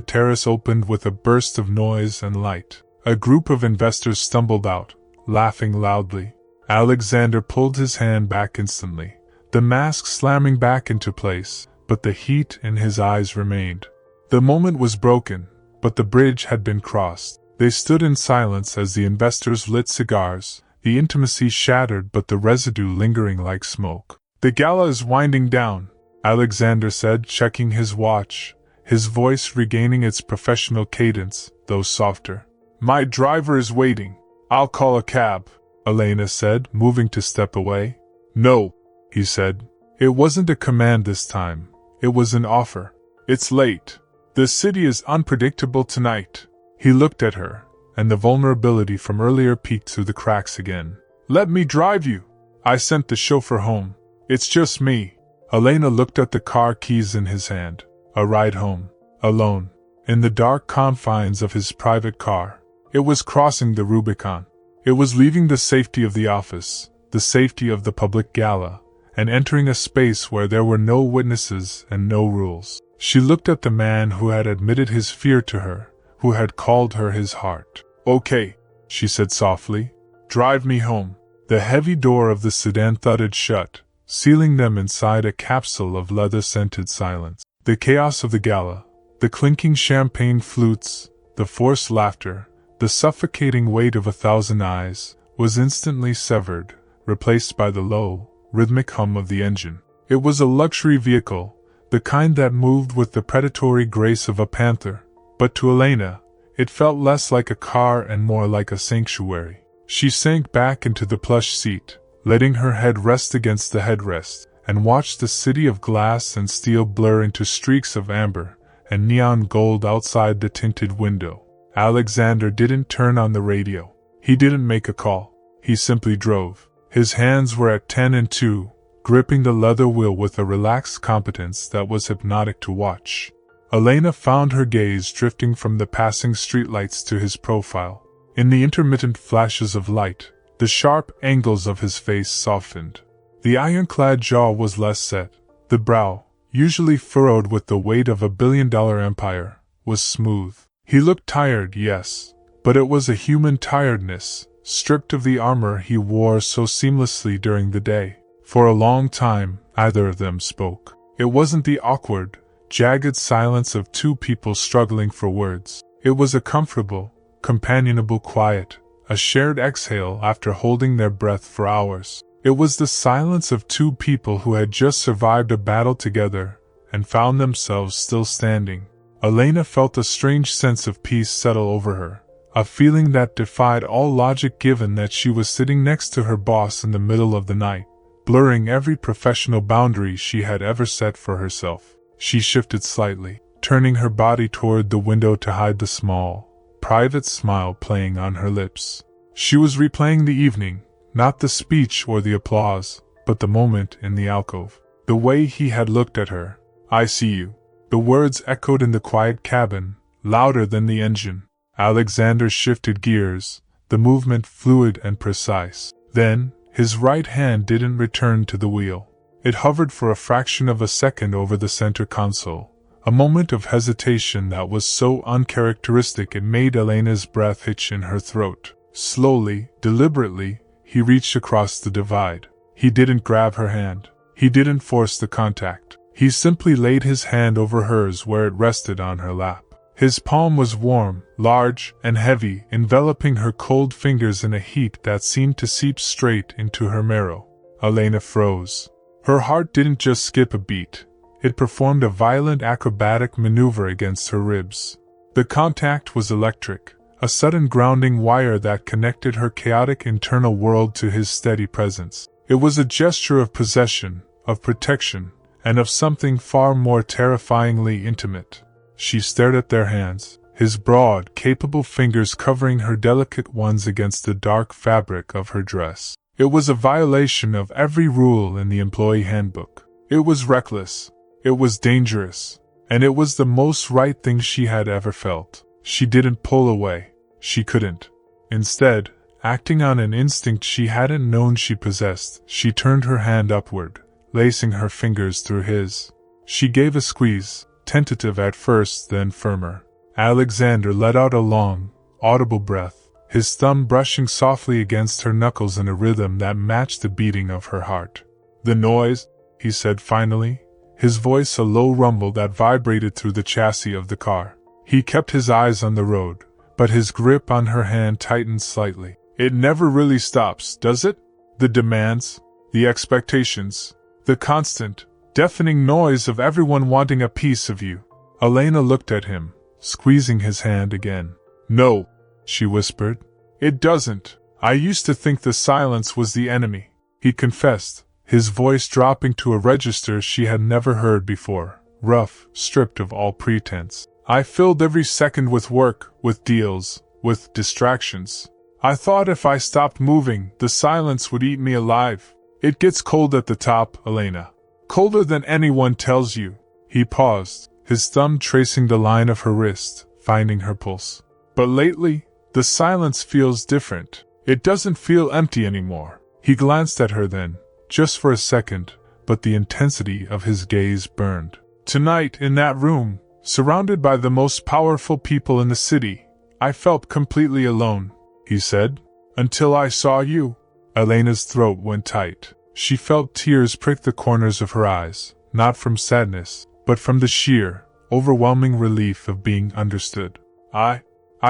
terrace opened with a burst of noise and light. A group of investors stumbled out, laughing loudly. Alexander pulled his hand back instantly, the mask slamming back into place, but the heat in his eyes remained. The moment was broken, but the bridge had been crossed. They stood in silence as the investors lit cigars, the intimacy shattered but the residue lingering like smoke. "The gala is winding down," Alexander said, checking his watch, his voice regaining its professional cadence, though softer. "My driver is waiting. I'll call a cab," Elena said, moving to step away. "No," he said. It wasn't a command this time. It was an offer. "It's late. The city is unpredictable tonight." He looked at her, and the vulnerability from earlier peeked through the cracks again. "Let me drive you. I sent the chauffeur home. It's just me." Elena looked at the car keys in his hand. A ride home. Alone. In the dark confines of his private car. It was crossing the Rubicon. It was leaving the safety of the office, the safety of the public gala, and entering a space where there were no witnesses and no rules. She looked at the man who had admitted his fear to her, who had called her his heart. "Okay," she said softly. "Drive me home." The heavy door of the sedan thudded shut, sealing them inside a capsule of leather-scented silence. The chaos of the gala, the clinking champagne flutes, the forced laughter, the suffocating weight of 1,000 eyes, was instantly severed, replaced by the low, rhythmic hum of the engine. It was a luxury vehicle, the kind that moved with the predatory grace of a panther, but to Elena, it felt less like a car and more like a sanctuary. She sank back into the plush seat, letting her head rest against the headrest, and watched the city of glass and steel blur into streaks of amber and neon gold outside the tinted window. Alexander didn't turn on the radio. He didn't make a call. He simply drove. His hands were at 10 and 2, gripping the leather wheel with a relaxed competence that was hypnotic to watch. Elena found her gaze drifting from the passing streetlights to his profile. In the intermittent flashes of light, the sharp angles of his face softened. The ironclad jaw was less set. The brow, usually furrowed with the weight of a billion-dollar empire, was smooth. He looked tired, yes, but it was a human tiredness, stripped of the armor he wore so seamlessly during the day. For a long time, neither of them spoke. It wasn't the awkward, jagged silence of two people struggling for words. It was a comfortable, companionable quiet, a shared exhale after holding their breath for hours. It was the silence of two people who had just survived a battle together and found themselves still standing. Elena felt a strange sense of peace settle over her, a feeling that defied all logic given that she was sitting next to her boss in the middle of the night, blurring every professional boundary she had ever set for herself. She shifted slightly, turning her body toward the window to hide the small, private smile playing on her lips. She was replaying the evening, not the speech or the applause, but the moment in the alcove. The way he had looked at her. "I see you." The words echoed in the quiet cabin, louder than the engine. Alexander shifted gears, the movement fluid and precise. Then, his right hand didn't return to the wheel. It hovered for a fraction of a second over the center console, a moment of hesitation that was so uncharacteristic it made Elena's breath hitch in her throat. Slowly, deliberately, he reached across the divide. He didn't grab her hand. He didn't force the contact. He simply laid his hand over hers where it rested on her lap. His palm was warm, large, and heavy, enveloping her cold fingers in a heat that seemed to seep straight into her marrow. Elena froze. Her heart didn't just skip a beat. It performed a violent acrobatic maneuver against her ribs. The contact was electric, a sudden grounding wire that connected her chaotic internal world to his steady presence. It was a gesture of possession, of protection, and of something far more terrifyingly intimate. She stared at their hands, his broad, capable fingers covering her delicate ones against the dark fabric of her dress. It was a violation of every rule in the employee handbook. It was reckless. It was dangerous. And it was the most right thing she had ever felt. She didn't pull away. She couldn't. Instead, acting on an instinct she hadn't known she possessed, she turned her hand upward, lacing her fingers through his. She gave a squeeze, tentative at first, then firmer. Alexander let out a long, audible breath, his thumb brushing softly against her knuckles in a rhythm that matched the beating of her heart. The noise, he said finally, his voice a low rumble that vibrated through the chassis of the car. He kept his eyes on the road, but his grip on her hand tightened slightly. It never really stops, does it? The demands, the expectations, the constant, deafening noise of everyone wanting a piece of you. Elena looked at him, squeezing his hand again. No, she whispered. It doesn't. I used to think the silence was the enemy, he confessed, his voice dropping to a register she had never heard before, rough, stripped of all pretense. I filled every second with work, with deals, with distractions. I thought if I stopped moving, the silence would eat me alive. It gets cold at the top, Elena. Colder than anyone tells you. He paused, his thumb tracing the line of her wrist, finding her pulse. But lately, the silence feels different. It doesn't feel empty anymore. He glanced at her then, just for a second, but the intensity of his gaze burned. Tonight, in that room, surrounded by the most powerful people in the city, I felt completely alone, he said. Until I saw you. Elena's throat went tight. She felt tears prick the corners of her eyes, not from sadness, but from the sheer, overwhelming relief of being understood. I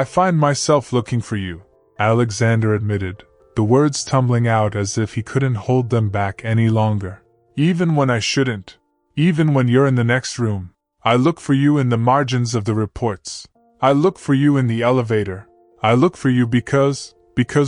find myself looking for you, Alexander admitted, the words tumbling out as if he couldn't hold them back any longer. Even when I shouldn't. Even when you're in the next room. I look for you in the margins of the reports. I look for you in the elevator. I look for you because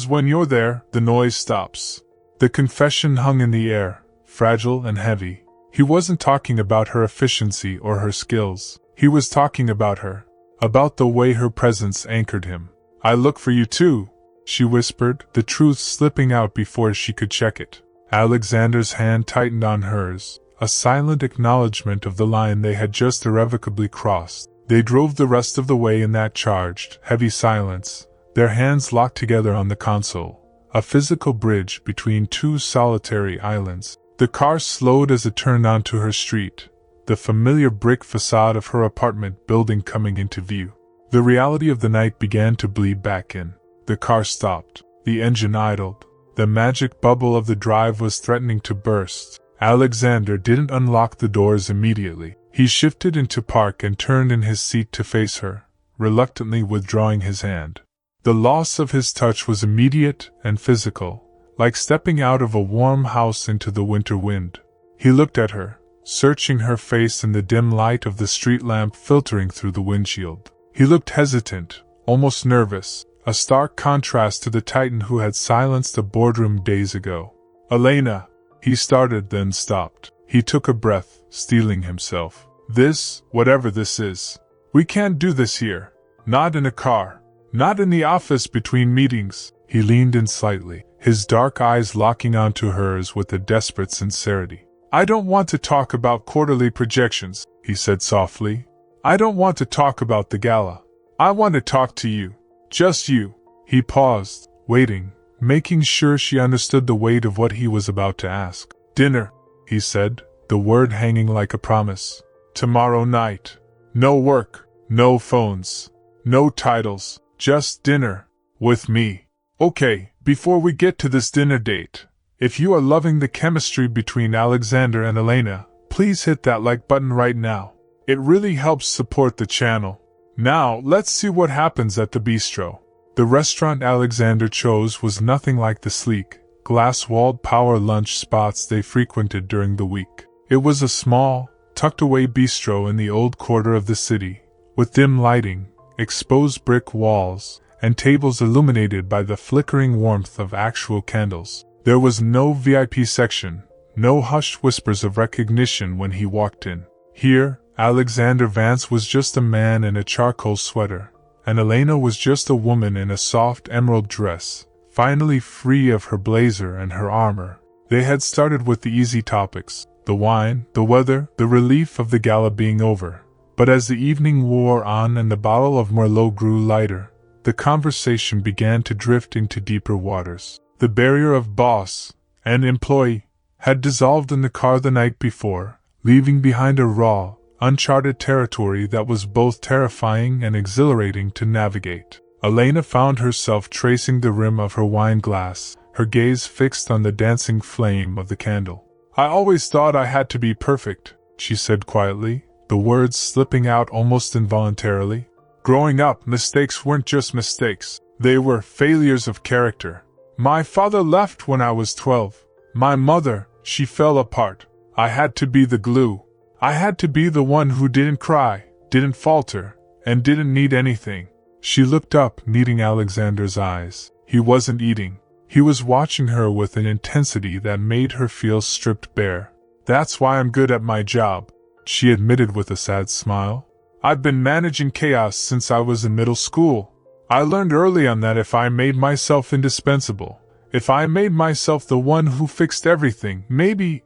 when you're there, the noise stops. The confession hung in the air, fragile and heavy. He wasn't talking about her efficiency or her skills. He was talking about her. About the way her presence anchored him. I look for you too, she whispered, the truth slipping out before she could check it. Alexander's hand tightened on hers, a silent acknowledgement of the line they had just irrevocably crossed. They drove the rest of the way in that charged, heavy silence, their hands locked together on the console, a physical bridge between two solitary islands. The car slowed as it turned onto her street, the familiar brick facade of her apartment building coming into view. The reality of the night began to bleed back in. The car stopped. The engine idled. The magic bubble of the drive was threatening to burst. Alexander didn't unlock the doors immediately. He shifted into park and turned in his seat to face her, reluctantly withdrawing his hand. The loss of his touch was immediate and physical, like stepping out of a warm house into the winter wind. He looked at her, searching her face in the dim light of the street lamp filtering through the windshield. He looked hesitant, almost nervous, a stark contrast to the titan who had silenced a boardroom days ago. Elena, he started then stopped. He took a breath, steeling himself. This, whatever this is. We can't do this here. Not in a car. Not in the office between meetings. He leaned in slightly, his dark eyes locking onto hers with a desperate sincerity. I don't want to talk about quarterly projections, he said softly. I don't want to talk about the gala. I want to talk to you. Just you. He paused, waiting, making sure she understood the weight of what he was about to ask. Dinner, he said, the word hanging like a promise. Tomorrow night. No work, no phones, no titles, just dinner. With me. Okay, before we get to this dinner date, if you are loving the chemistry between Alexander and Elena, please hit that like button right now. It really helps support the channel. Now, let's see what happens at the bistro. The restaurant Alexander chose was nothing like the sleek, glass-walled power lunch spots they frequented during the week. It was a small, tucked-away bistro in the old quarter of the city, with dim lighting, exposed brick walls, and tables illuminated by the flickering warmth of actual candles. There was no VIP section, no hushed whispers of recognition when he walked in. Here, Alexander Vance was just a man in a charcoal sweater, and Elena was just a woman in a soft emerald dress, finally free of her blazer and her armor. They had started with the easy topics, the wine, the weather, the relief of the gala being over. But as the evening wore on and the bottle of Merlot grew lighter, the conversation began to drift into deeper waters. The barrier of boss and employee had dissolved in the car the night before, leaving behind a raw, uncharted territory that was both terrifying and exhilarating to navigate. Elena found herself tracing the rim of her wine glass, her gaze fixed on the dancing flame of the candle. I always thought I had to be perfect, she said quietly, the words slipping out almost involuntarily. Growing up, mistakes weren't just mistakes. They were failures of character. My father left when I was 12. My mother, she fell apart. I had to be the glue. I had to be the one who didn't cry, didn't falter, and didn't need anything. She looked up, meeting Alexander's eyes. He wasn't eating. He was watching her with an intensity that made her feel stripped bare. That's why I'm good at my job, she admitted with a sad smile. I've been managing chaos since I was in middle school. I learned early on that if I made myself indispensable, if I made myself the one who fixed everything, maybe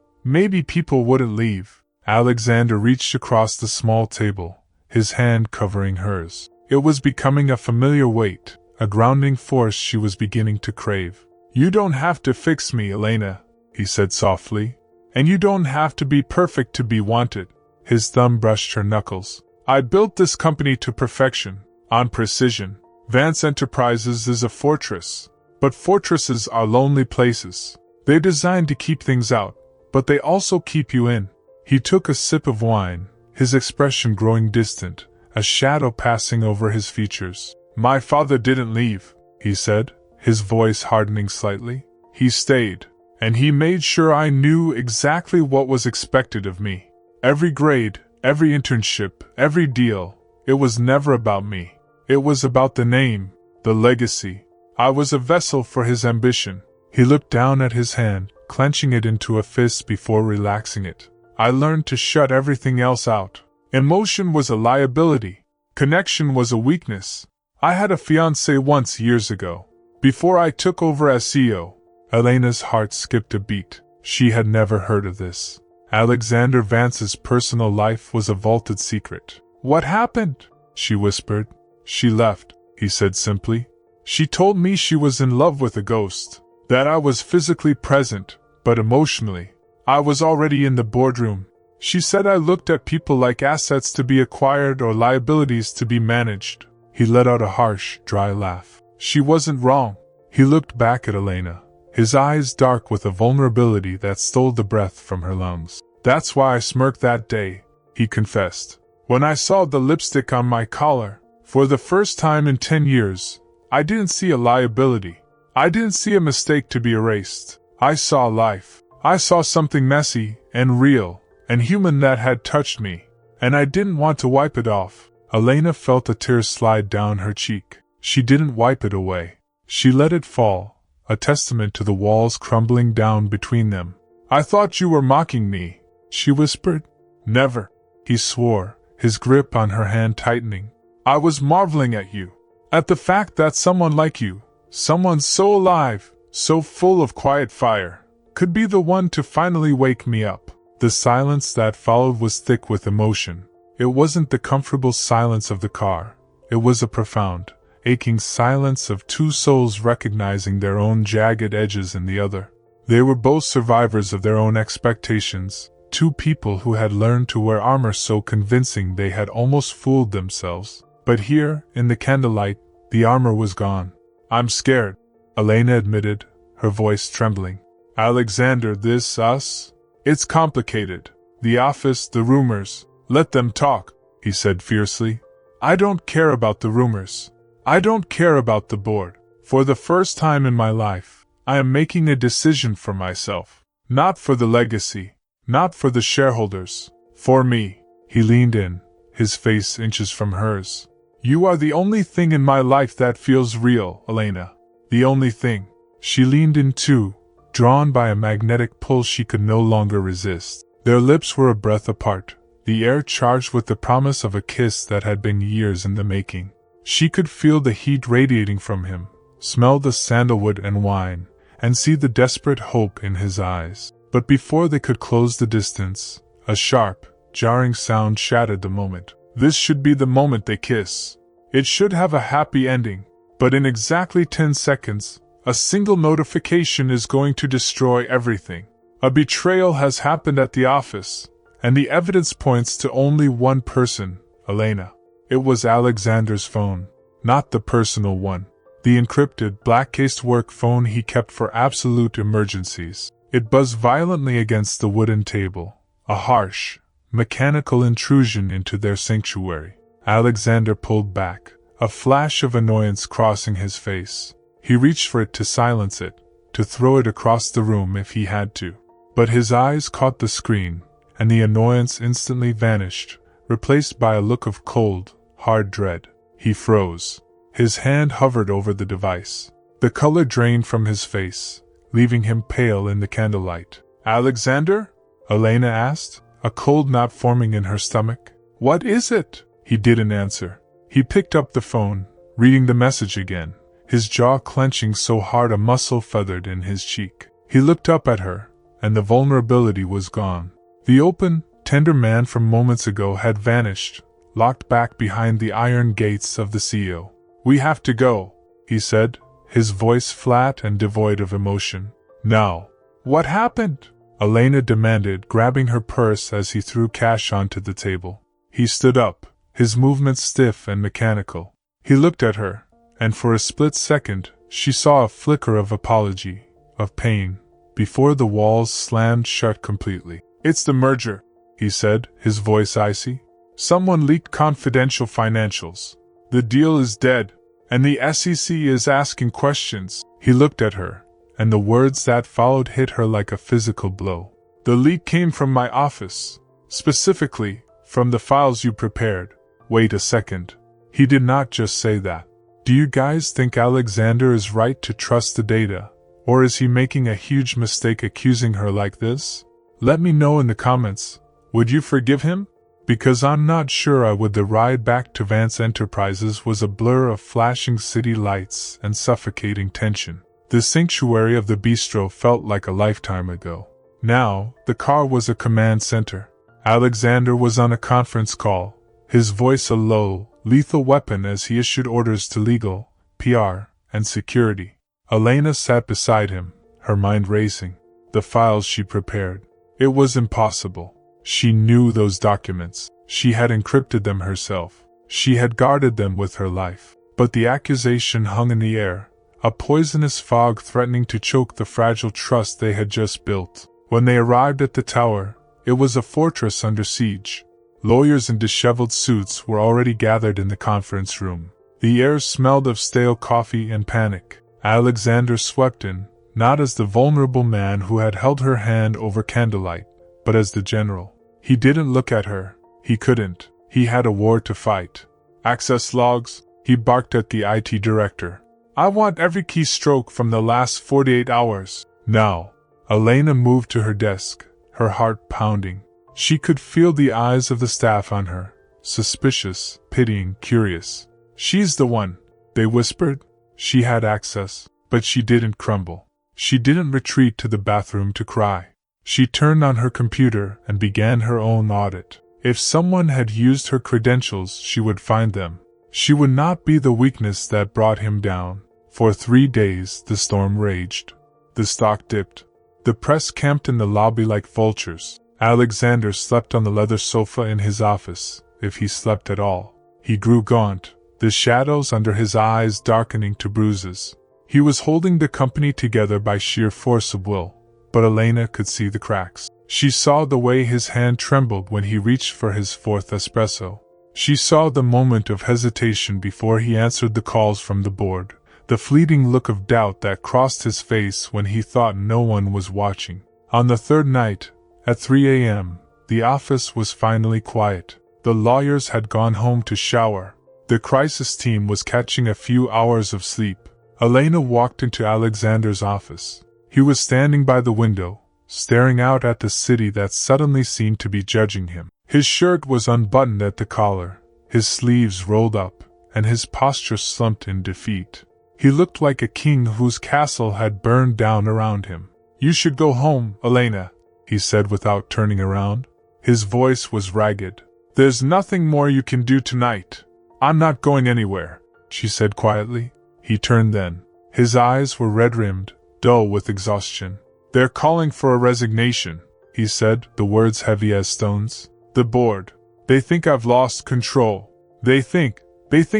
people wouldn't leave. Alexander reached across the small table, his hand covering hers. It was becoming a familiar weight, a grounding force she was beginning to crave. You don't have to fix me, Elena, he said softly. And you don't have to be perfect to be wanted. His thumb brushed her knuckles. I built this company to perfection, on precision. Vance Enterprises is a fortress. But fortresses are lonely places. They're designed to keep things out, but they also keep you in. He took a sip of wine, his expression growing distant, a shadow passing over his features. My father didn't leave, he said, his voice hardening slightly. He stayed, and he made sure I knew exactly what was expected of me. Every grade, every internship, every deal, it was never about me. It was about the name, the legacy. I was a vessel for his ambition. He looked down at his hand, clenching it into a fist before relaxing it. I learned to shut everything else out. Emotion was a liability. Connection was a weakness. I had a fiancé once years ago. Before I took over as CEO, Elena's heart skipped a beat. She had never heard of this. Alexander Vance's personal life was a vaulted secret. What happened? She whispered. She left, he said simply. She told me she was in love with a ghost, that I was physically present, but emotionally, I was already in the boardroom. She said I looked at people like assets to be acquired or liabilities to be managed. He let out a harsh, dry laugh. She wasn't wrong. He looked back at Elena, his eyes dark with a vulnerability that stole the breath from her lungs. That's why I smirked that day, he confessed. When I saw the lipstick on my collar, for the first time in 10 years, I didn't see a liability. I didn't see a mistake to be erased. I saw life. I saw something messy and real and human that had touched me, and I didn't want to wipe it off. Elena felt a tear slide down her cheek. She didn't wipe it away. She let it fall, a testament to the walls crumbling down between them. I thought you were mocking me, she whispered. Never, he swore, his grip on her hand tightening. I was marveling at you. At the fact that someone like you, someone so alive, so full of quiet fire, could be the one to finally wake me up. The silence that followed was thick with emotion. It wasn't the comfortable silence of the car. It was a profound, aching silence of two souls recognizing their own jagged edges in the other. They were both survivors of their own expectations, two people who had learned to wear armor so convincing they had almost fooled themselves. But here, in the candlelight, the armor was gone. I'm scared, Elena admitted, her voice trembling. Alexander, this us? It's complicated. The office, the rumors. Let them talk, he said fiercely. I don't care about the rumors. I don't care about the board. For the first time in my life, I am making a decision for myself. Not for the legacy. Not for the shareholders. For me. He leaned in, his face inches from hers. You are the only thing in my life that feels real, Elena. The only thing. She leaned in too, drawn by a magnetic pull she could no longer resist. Their lips were a breath apart, the air charged with the promise of a kiss that had been years in the making. She could feel the heat radiating from him, smell the sandalwood and wine, and see the desperate hope in his eyes. But before they could close the distance, a sharp, jarring sound shattered the moment. This should be the moment they kiss. It should have a happy ending, but in exactly 10 seconds, a single notification is going to destroy everything. A betrayal has happened at the office, and the evidence points to only one person, Elena. It was Alexander's phone, not the personal one. The encrypted, black-cased work phone he kept for absolute emergencies. It buzzed violently against the wooden table, a harsh, mechanical intrusion into their sanctuary. Alexander pulled back, a flash of annoyance crossing his face. He reached for it to silence it, to throw it across the room if he had to. But his eyes caught the screen, and the annoyance instantly vanished, replaced by a look of cold, hard dread. He froze. His hand hovered over the device. The color drained from his face, leaving him pale in the candlelight. "Alexander?" Elena asked, a cold knot forming in her stomach. "What is it?" He didn't answer. He picked up the phone, reading the message again, his jaw clenching so hard a muscle feathered in his cheek. He looked up at her, and the vulnerability was gone. The open, tender man from moments ago had vanished, locked back behind the iron gates of the CEO. "We have to go," he said, his voice flat and devoid of emotion. "Now." "What happened?" Elena demanded, grabbing her purse as he threw cash onto the table. He stood up, his movements stiff and mechanical. He looked at her, and for a split second, she saw a flicker of apology, of pain, before the walls slammed shut completely. "It's the merger," he said, his voice icy. "Someone leaked confidential financials. The deal is dead, and the SEC is asking questions." He looked at her, and the words that followed hit her like a physical blow. "The leak came from my office. Specifically, from the files you prepared." "Wait a second." He did not just say that. "Do you guys think Alexander is right to trust the data, or is he making a huge mistake accusing her like this? Let me know in the comments. Would you forgive him? Because I'm not sure I would." The ride back to Vance Enterprises was a blur of flashing city lights and suffocating tension. The sanctuary of the bistro felt like a lifetime ago. Now, the car was a command center. Alexander was on a conference call, his voice a low, lethal weapon as he issued orders to legal, PR, and security. Elena sat beside him, her mind racing. The files she prepared. It was impossible. She knew those documents. She had encrypted them herself. She had guarded them with her life. But the accusation hung in the air, a poisonous fog threatening to choke the fragile trust they had just built. When they arrived at the tower, it was a fortress under siege. Lawyers in disheveled suits were already gathered in the conference room. The air smelled of stale coffee and panic. Alexander swept in, not as the vulnerable man who had held her hand over candlelight, but as the general. He didn't look at her. He couldn't. He had a war to fight. "Access logs," he barked at the IT director. "I want every keystroke from the last 48 hours. Now." Elena moved to her desk, her heart pounding. She could feel the eyes of the staff on her, suspicious, pitying, curious. "She's the one," they whispered. She had access, but she didn't crumble. She didn't retreat to the bathroom to cry. She turned on her computer and began her own audit. If someone had used her credentials, she would find them. She would not be the weakness that brought him down. For 3 days, the storm raged. The stock dipped. The press camped in the lobby like vultures. Alexander slept on the leather sofa in his office, if he slept at all. He grew gaunt, the shadows under his eyes darkening to bruises. He was holding the company together by sheer force of will. But Elena could see the cracks. She saw the way his hand trembled when he reached for his 4th espresso. She saw the moment of hesitation before he answered the calls from the board, the fleeting look of doubt that crossed his face when he thought no one was watching. On the 3rd night, at 3 a.m., the office was finally quiet. The lawyers had gone home to shower. The crisis team was catching a few hours of sleep. Elena walked into Alexander's office. He was standing by the window, staring out at the city that suddenly seemed to be judging him. His shirt was unbuttoned at the collar, his sleeves rolled up, and his posture slumped in defeat. He looked like a king whose castle had burned down around him. "You should go home, Elena," he said without turning around. His voice was ragged. "There's nothing more you can do tonight." "I'm not going anywhere," she said quietly. He turned then. His eyes were red-rimmed, dull with exhaustion. "They're calling for a resignation," he said, the words heavy as stones. "The board. They think I've lost control. They think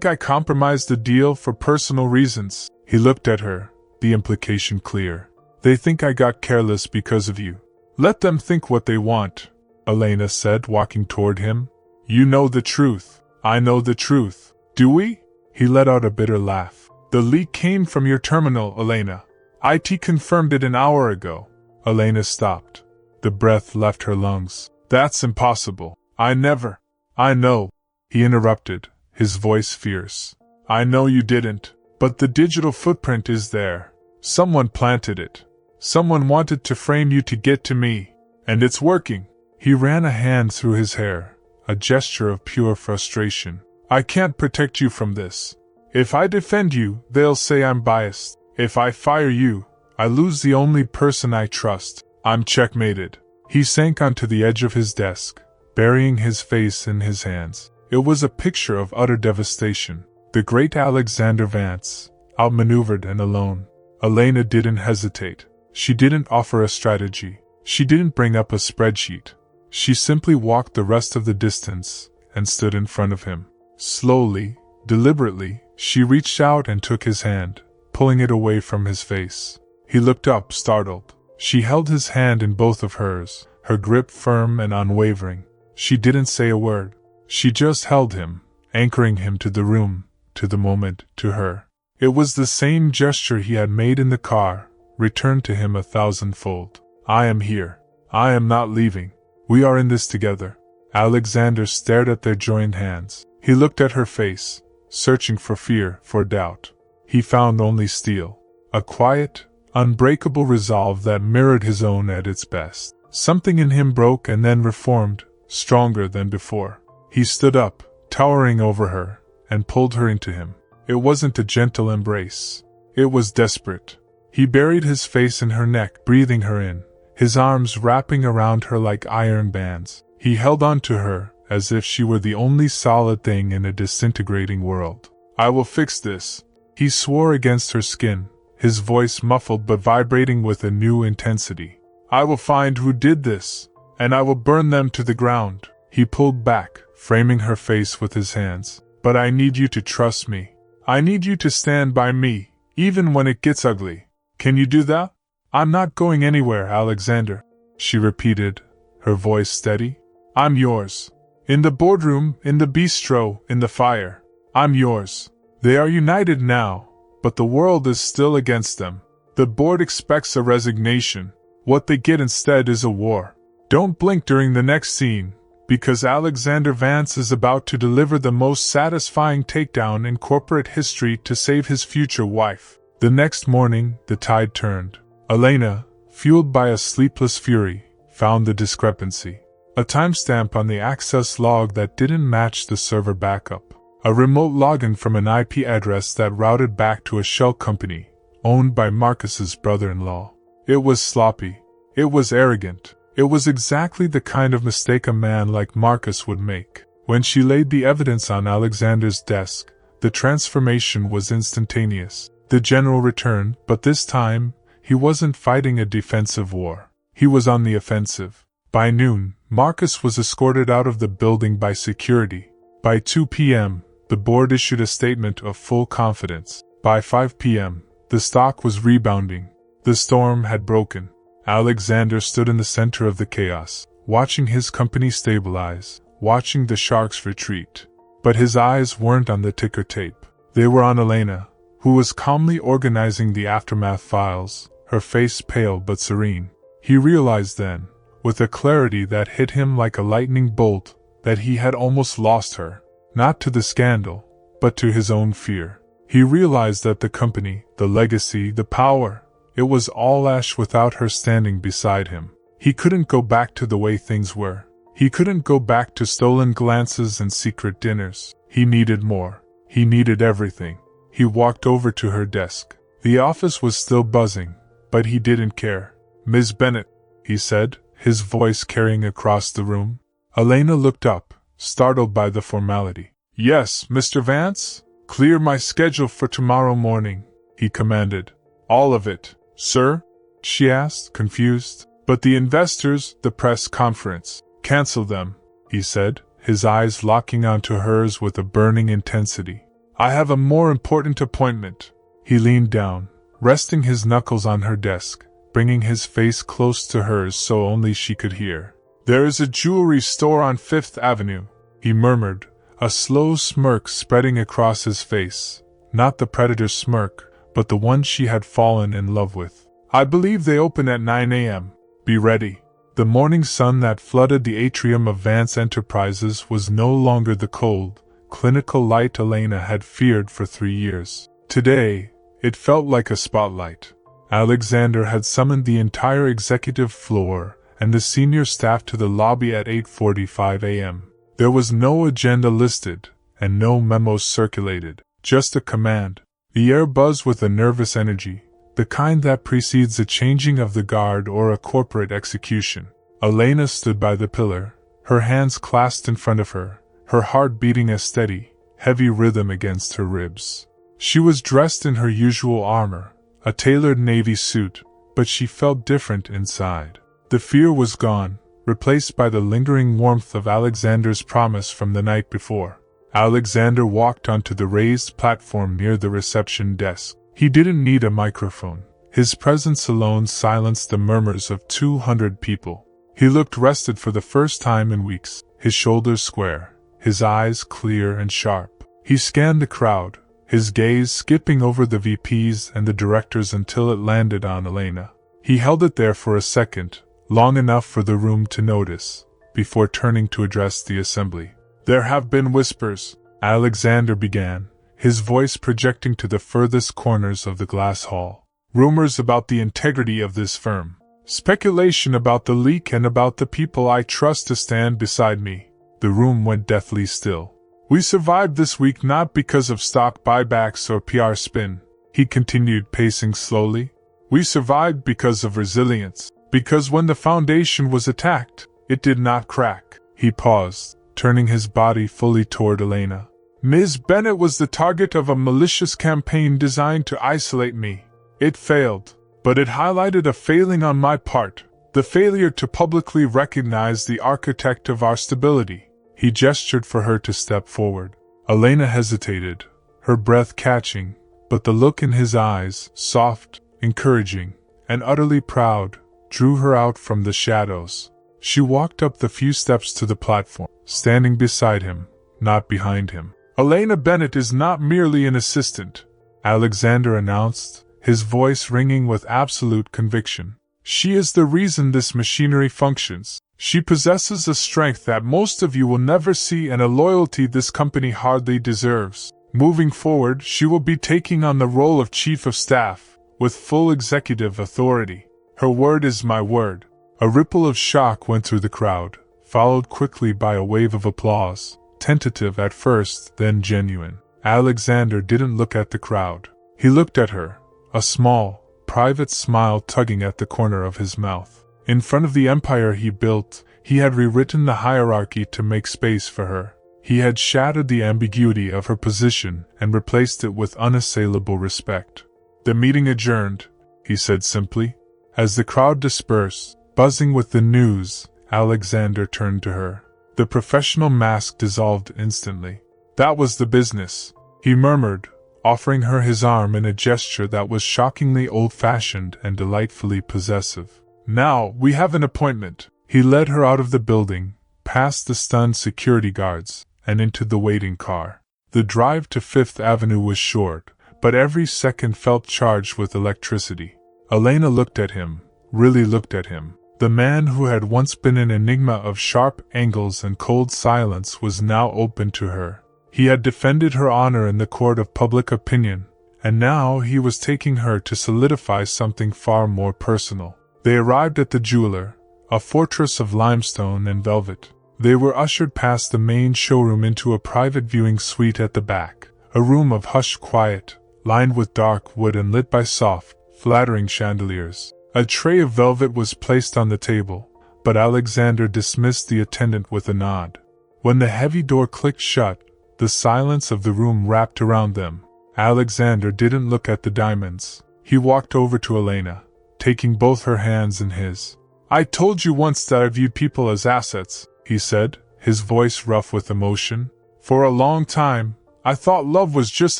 I compromised the deal for personal reasons." He looked at her, the implication clear. They think I got careless because of you. Let them think what they want, Elena said, walking toward him. You know the truth. I know the truth. Do we? He let out a bitter laugh. The leak came from your terminal, Elena. IT confirmed it an hour ago. Elena stopped. The breath left her lungs. That's impossible. I know. He interrupted, his voice fierce. I know you didn't, but the digital footprint is there. Someone planted it. Someone wanted to frame you to get to me. And it's working. He ran a hand through his hair, a gesture of pure frustration. I can't protect you from this. If I defend you, they'll say I'm biased. If I fire you, I lose the only person I trust. I'm checkmated. He sank onto the edge of his desk, burying his face in his hands. It was a picture of utter devastation. The great Alexander Vance, outmaneuvered and alone. Elena didn't hesitate. She didn't offer a strategy. She didn't bring up a spreadsheet. She simply walked the rest of the distance and stood in front of him. Slowly, deliberately, she reached out and took his hand, pulling it away from his face. He looked up, startled. She held his hand in both of hers, her grip firm and unwavering. She didn't say a word. She just held him, anchoring him to the room, to the moment, to her. It was the same gesture he had made in the car, returned to him 1,000-fold. I am here. I am not leaving. We are in this together. Alexander stared at their joined hands. He looked at her face, searching for fear, for doubt. He found only steel. A quiet, unbreakable resolve that mirrored his own at its best. Something in him broke and then reformed, stronger than before. He stood up, towering over her, and pulled her into him. It wasn't a gentle embrace. It was desperate. He buried his face in her neck, breathing her in, his arms wrapping around her like iron bands. He held on to her, as if she were the only solid thing in a disintegrating world. I will fix this. He swore against her skin, his voice muffled but vibrating with a new intensity. I will find who did this, and I will burn them to the ground. He pulled back, framing her face with his hands. But I need you to trust me. I need you to stand by me, even when it gets ugly. Can you do that? I'm not going anywhere, Alexander, she repeated, her voice steady. I'm yours. In the boardroom, in the bistro, in the fire. I'm yours. They are united now, but the world is still against them. The board expects a resignation. What they get instead is a war. Don't blink during the next scene, because Alexander Vance is about to deliver the most satisfying takedown in corporate history to save his future wife. The next morning, the tide turned. Elena, fueled by a sleepless fury, found the discrepancy. A timestamp on the access log that didn't match the server backup. A remote login from an IP address that routed back to a shell company, owned by Marcus's brother-in-law. It was sloppy. It was arrogant. It was exactly the kind of mistake a man like Marcus would make. When she laid the evidence on Alexander's desk, the transformation was instantaneous. The general returned, but this time, he wasn't fighting a defensive war. He was on the offensive. By noon, Marcus was escorted out of the building by security. By 2 p.m., the board issued a statement of full confidence. By 5 p.m., the stock was rebounding. The storm had broken. Alexander stood in the center of the chaos, watching his company stabilize, watching the sharks retreat. But his eyes weren't on the ticker tape. They were on Elena, who was calmly organizing the aftermath files, her face pale but serene. He realized then, with a clarity that hit him like a lightning bolt, that he had almost lost her. Not to the scandal, but to his own fear. He realized that the company, the legacy, the power, it was all ash without her standing beside him. He couldn't go back to the way things were. He couldn't go back to stolen glances and secret dinners. He needed more. He needed everything. He walked over to her desk. The office was still buzzing, but he didn't care. Ms. Bennett, he said, his voice carrying across the room. Elena looked up, startled by the formality. Yes, Mr. Vance? Clear my schedule for tomorrow morning, he commanded. All of it, sir? She asked, confused. But the investors, the press conference. Cancel them, he said, his eyes locking onto hers with a burning intensity. I have a more important appointment. He leaned down, resting his knuckles on her desk, bringing his face close to hers so only she could hear. "There is a jewelry store on Fifth Avenue," he murmured, a slow smirk spreading across his face. Not the predator's smirk, but the one she had fallen in love with. "I believe they open at 9 a.m. Be ready." The morning sun that flooded the atrium of Vance Enterprises was no longer the cold, clinical light Elena had feared for 3 years. Today, it felt like a spotlight. Alexander had summoned the entire executive floor and the senior staff to the lobby at 8:45 a.m. There was no agenda listed, and no memos circulated, just a command. The air buzzed with a nervous energy, the kind that precedes a changing of the guard or a corporate execution. Elena stood by the pillar, her hands clasped in front of her, her heart beating a steady, heavy rhythm against her ribs. She was dressed in her usual armor, a tailored navy suit, but she felt different inside. The fear was gone, replaced by the lingering warmth of Alexander's promise from the night before. Alexander walked onto the raised platform near the reception desk. He didn't need a microphone. His presence alone silenced the murmurs of 200 people. He looked rested for the first time in weeks, his shoulders square, his eyes clear and sharp. He scanned the crowd, his gaze skipping over the VPs and the directors until it landed on Elena. He held it there for a second, long enough for the room to notice, before turning to address the assembly. "There have been whispers," Alexander began, his voice projecting to the furthest corners of the glass hall. "Rumors about the integrity of this firm. Speculation about the leak and about the people I trust to stand beside me." The room went deathly still. "We survived this week not because of stock buybacks or PR spin," he continued, pacing slowly. "We survived because of resilience. Because when the foundation was attacked, it did not crack." He paused, turning his body fully toward Elena. "Ms. Bennett was the target of a malicious campaign designed to isolate me. It failed, but it highlighted a failing on my part, the failure to publicly recognize the architect of our stability." He gestured for her to step forward. Elena hesitated, her breath catching, but the look in his eyes, soft, encouraging, and utterly proud, drew her out from the shadows. She walked up the few steps to the platform, standing beside him, not behind him. "Elena Bennett is not merely an assistant," Alexander announced, his voice ringing with absolute conviction. "She is the reason this machinery functions. She possesses a strength that most of you will never see and a loyalty this company hardly deserves. Moving forward, she will be taking on the role of Chief of Staff, with full executive authority. Her word is my word." A ripple of shock went through the crowd, followed quickly by a wave of applause, tentative at first, then genuine. Alexander didn't look at the crowd. He looked at her, a small, private smile tugging at the corner of his mouth. In front of the empire he built, he had rewritten the hierarchy to make space for her. He had shattered the ambiguity of her position and replaced it with unassailable respect. "The meeting adjourned," he said simply. As the crowd dispersed, buzzing with the news, Alexander turned to her. The professional mask dissolved instantly. "That was the business," he murmured, offering her his arm in a gesture that was shockingly old-fashioned and delightfully possessive. "Now, we have an appointment." He led her out of the building, past the stunned security guards, and into the waiting car. The drive to Fifth Avenue was short, but every second felt charged with electricity. Elena looked at him, really looked at him. The man who had once been an enigma of sharp angles and cold silence was now open to her. He had defended her honor in the court of public opinion, and now he was taking her to solidify something far more personal. They arrived at the jeweler, a fortress of limestone and velvet. They were ushered past the main showroom into a private viewing suite at the back, a room of hushed quiet, lined with dark wood and lit by soft, flattering chandeliers. A tray of velvet was placed on the table, but Alexander dismissed the attendant with a nod. When the heavy door clicked shut, the silence of the room wrapped around them. Alexander didn't look at the diamonds. He walked over to Elena, taking both her hands in his. "I told you once that I viewed people as assets," he said, his voice rough with emotion. "For a long time, I thought love was just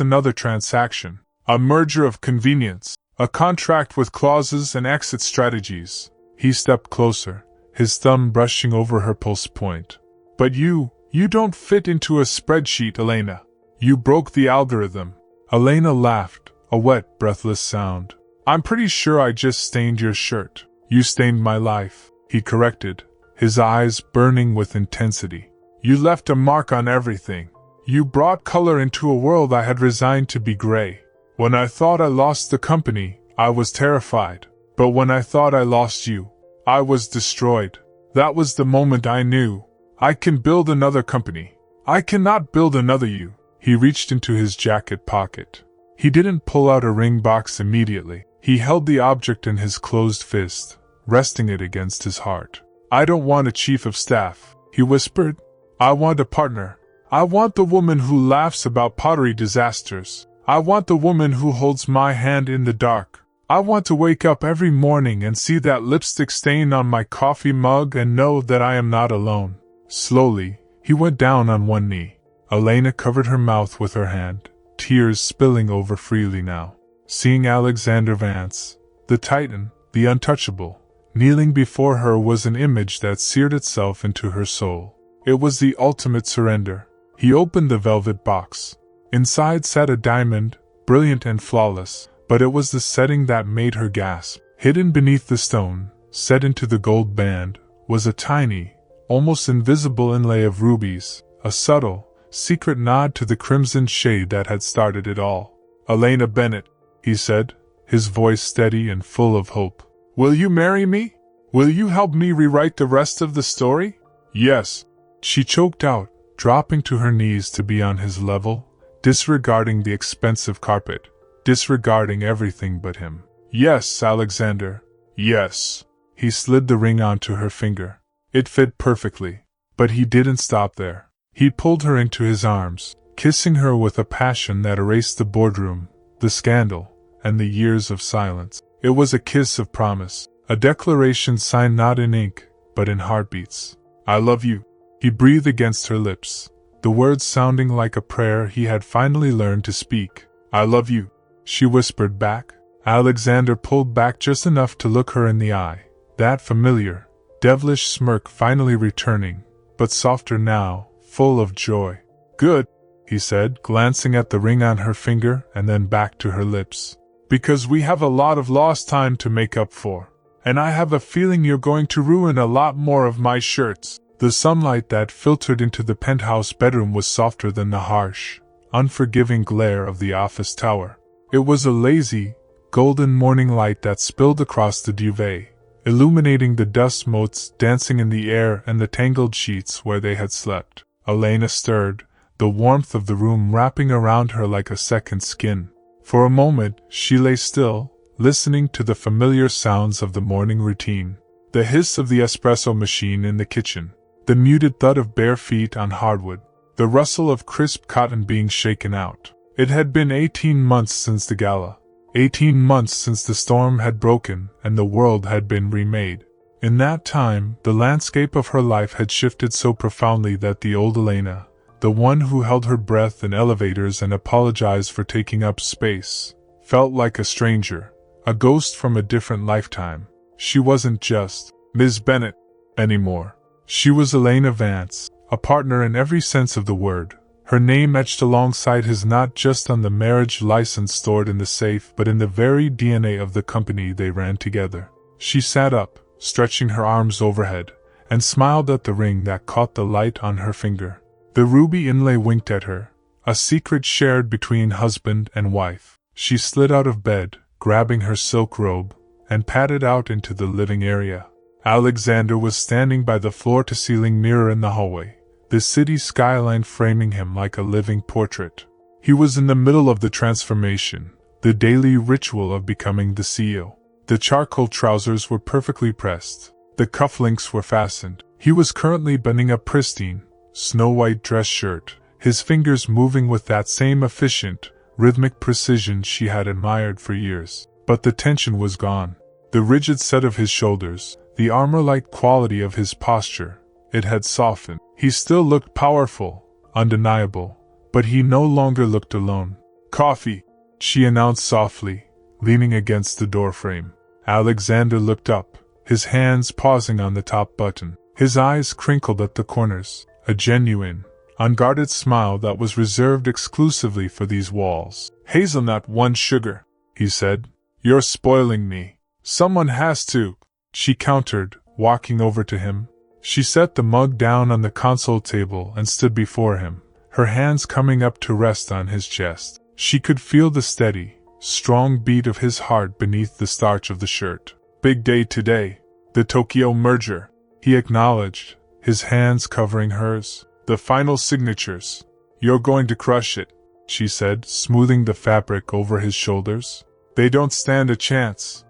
another transaction, a merger of convenience. A contract with clauses and exit strategies. He stepped closer, his thumb brushing over her pulse point. But you don't fit into a spreadsheet, Elena. You broke the algorithm. Elena laughed, a wet, breathless sound. I'm pretty sure I just stained your shirt. You stained my life, he corrected, his eyes burning with intensity. You left a mark on everything. You brought color into a world I had resigned to be gray. When I thought I lost the company, I was terrified. But when I thought I lost you, I was destroyed. That was the moment I knew. I can build another company. I cannot build another you. He reached into his jacket pocket. He didn't pull out a ring box immediately. He held the object in his closed fist, resting it against his heart. I don't want a chief of staff, he whispered. I want a partner. I want the woman who laughs about pottery disasters. I want the woman who holds my hand in the dark. I want to wake up every morning and see that lipstick stain on my coffee mug and know that I am not alone. Slowly, he went down on one knee. Elena covered her mouth with her hand, tears spilling over freely now. Seeing Alexander Vance, the Titan, the untouchable, kneeling before her was an image that seared itself into her soul. It was the ultimate surrender. He opened the velvet box. Inside sat a diamond, brilliant and flawless, but it was the setting that made her gasp. Hidden beneath the stone, set into the gold band, was a tiny, almost invisible inlay of rubies, a subtle, secret nod to the crimson shade that had started it all. Elena Bennett, he said, his voice steady and full of hope. Will you marry me? Will you help me rewrite the rest of the story? Yes, she choked out, dropping to her knees to be on his level, disregarding the expensive carpet, disregarding everything but him. Yes, Alexander, yes. He slid the ring onto her finger. It fit perfectly, but he didn't stop there. He pulled her into his arms, kissing her with a passion that erased the boardroom, the scandal, and the years of silence. It was a kiss of promise, a declaration signed not in ink, but in heartbeats. I love you, he breathed against her lips, the words sounding like a prayer he had finally learned to speak. I love you, she whispered back. Alexander pulled back just enough to look her in the eye, that familiar, devilish smirk finally returning, but softer now, full of joy. Good, he said, glancing at the ring on her finger and then back to her lips. Because we have a lot of lost time to make up for. And I have a feeling you're going to ruin a lot more of my shirts. The sunlight that filtered into the penthouse bedroom was softer than the harsh, unforgiving glare of the office tower. It was a lazy, golden morning light that spilled across the duvet, illuminating the dust motes dancing in the air and the tangled sheets where they had slept. Elena stirred, the warmth of the room wrapping around her like a second skin. For a moment, she lay still, listening to the familiar sounds of the morning routine. The hiss of the espresso machine in the kitchen, the muted thud of bare feet on hardwood, the rustle of crisp cotton being shaken out. It had been 18 months since the gala. 18 months since the storm had broken and the world had been remade. In that time, the landscape of her life had shifted so profoundly that the old Elena, the one who held her breath in elevators and apologized for taking up space, felt like a stranger, a ghost from a different lifetime. She wasn't just Ms. Bennett anymore. She was Elena Vance, a partner in every sense of the word. Her name etched alongside his not just on the marriage license stored in the safe but in the very DNA of the company they ran together. She sat up, stretching her arms overhead, and smiled at the ring that caught the light on her finger. The ruby inlay winked at her, a secret shared between husband and wife. She slid out of bed, grabbing her silk robe, and padded out into the living area. Alexander was standing by the floor-to-ceiling mirror in the hallway, the city skyline framing him like a living portrait. He was in the middle of the transformation, the daily ritual of becoming the CEO. The charcoal trousers were perfectly pressed. The cufflinks were fastened. He was currently buttoning a pristine, snow-white dress shirt, his fingers moving with that same efficient, rhythmic precision she had admired for years. But the tension was gone. The rigid set of his shoulders, the armor-like quality of his posture, it had softened. He still looked powerful, undeniable, but he no longer looked alone. Coffee, she announced softly, leaning against the doorframe. Alexander looked up, his hands pausing on the top button. His eyes crinkled at the corners, a genuine, unguarded smile that was reserved exclusively for these walls. "Hazelnut 1 sugar," he said. "You're spoiling me." "Someone has to," she countered, walking over to him. She set the mug down on the console table and stood before him, her hands coming up to rest on his chest. She could feel the steady, strong beat of his heart beneath the starch of the shirt. "Big day today. The Tokyo merger," he acknowledged, his hands covering hers. "The final signatures. You're going to crush it," she said, smoothing the fabric over his shoulders. "They don't stand a chance.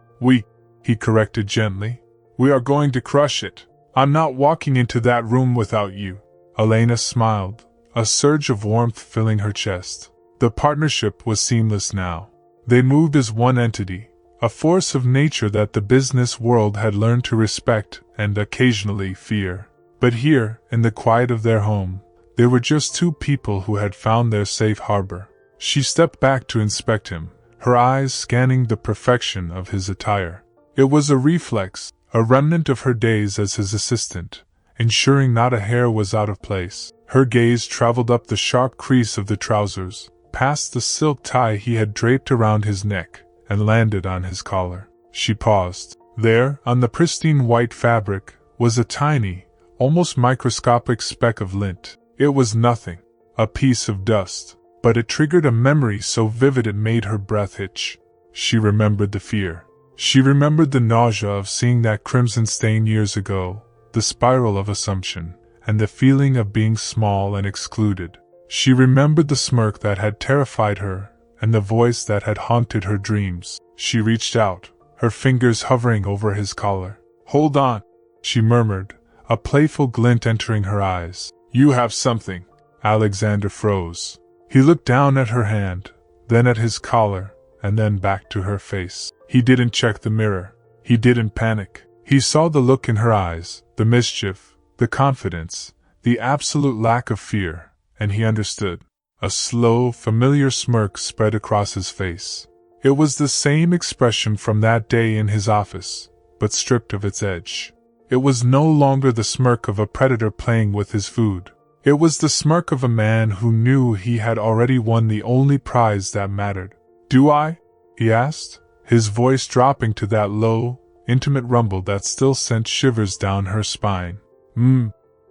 He corrected gently. "We are going to crush it. I'm not walking into that room without you." Elena smiled, a surge of warmth filling her chest. The partnership was seamless now. They moved as one entity, a force of nature that the business world had learned to respect and occasionally fear. But here, in the quiet of their home, they were just two people who had found their safe harbor. She stepped back to inspect him, her eyes scanning the perfection of his attire. It was a reflex, a remnant of her days as his assistant, ensuring not a hair was out of place. Her gaze traveled up the sharp crease of the trousers, past the silk tie he had draped around his neck, and landed on his collar. She paused. There, on the pristine white fabric, was a tiny, almost microscopic speck of lint. It was nothing, a piece of dust, but it triggered a memory so vivid it made her breath hitch. She remembered the fear. She remembered the nausea of seeing that crimson stain years ago, the spiral of assumption, and the feeling of being small and excluded. She remembered the smirk that had terrified her, and the voice that had haunted her dreams. She reached out, her fingers hovering over his collar. "Hold on," she murmured, a playful glint entering her eyes. "You have something." Alexander froze. He looked down at her hand, then at his collar, and then back to her face. He didn't check the mirror. He didn't panic. He saw the look in her eyes, the mischief, the confidence, the absolute lack of fear, and he understood. A slow, familiar smirk spread across his face. It was the same expression from that day in his office, but stripped of its edge. It was no longer the smirk of a predator playing with his food. It was the smirk of a man who knew he had already won the only prize that mattered. "Do I?" he asked, his voice dropping to that low, intimate rumble that still sent shivers down her spine.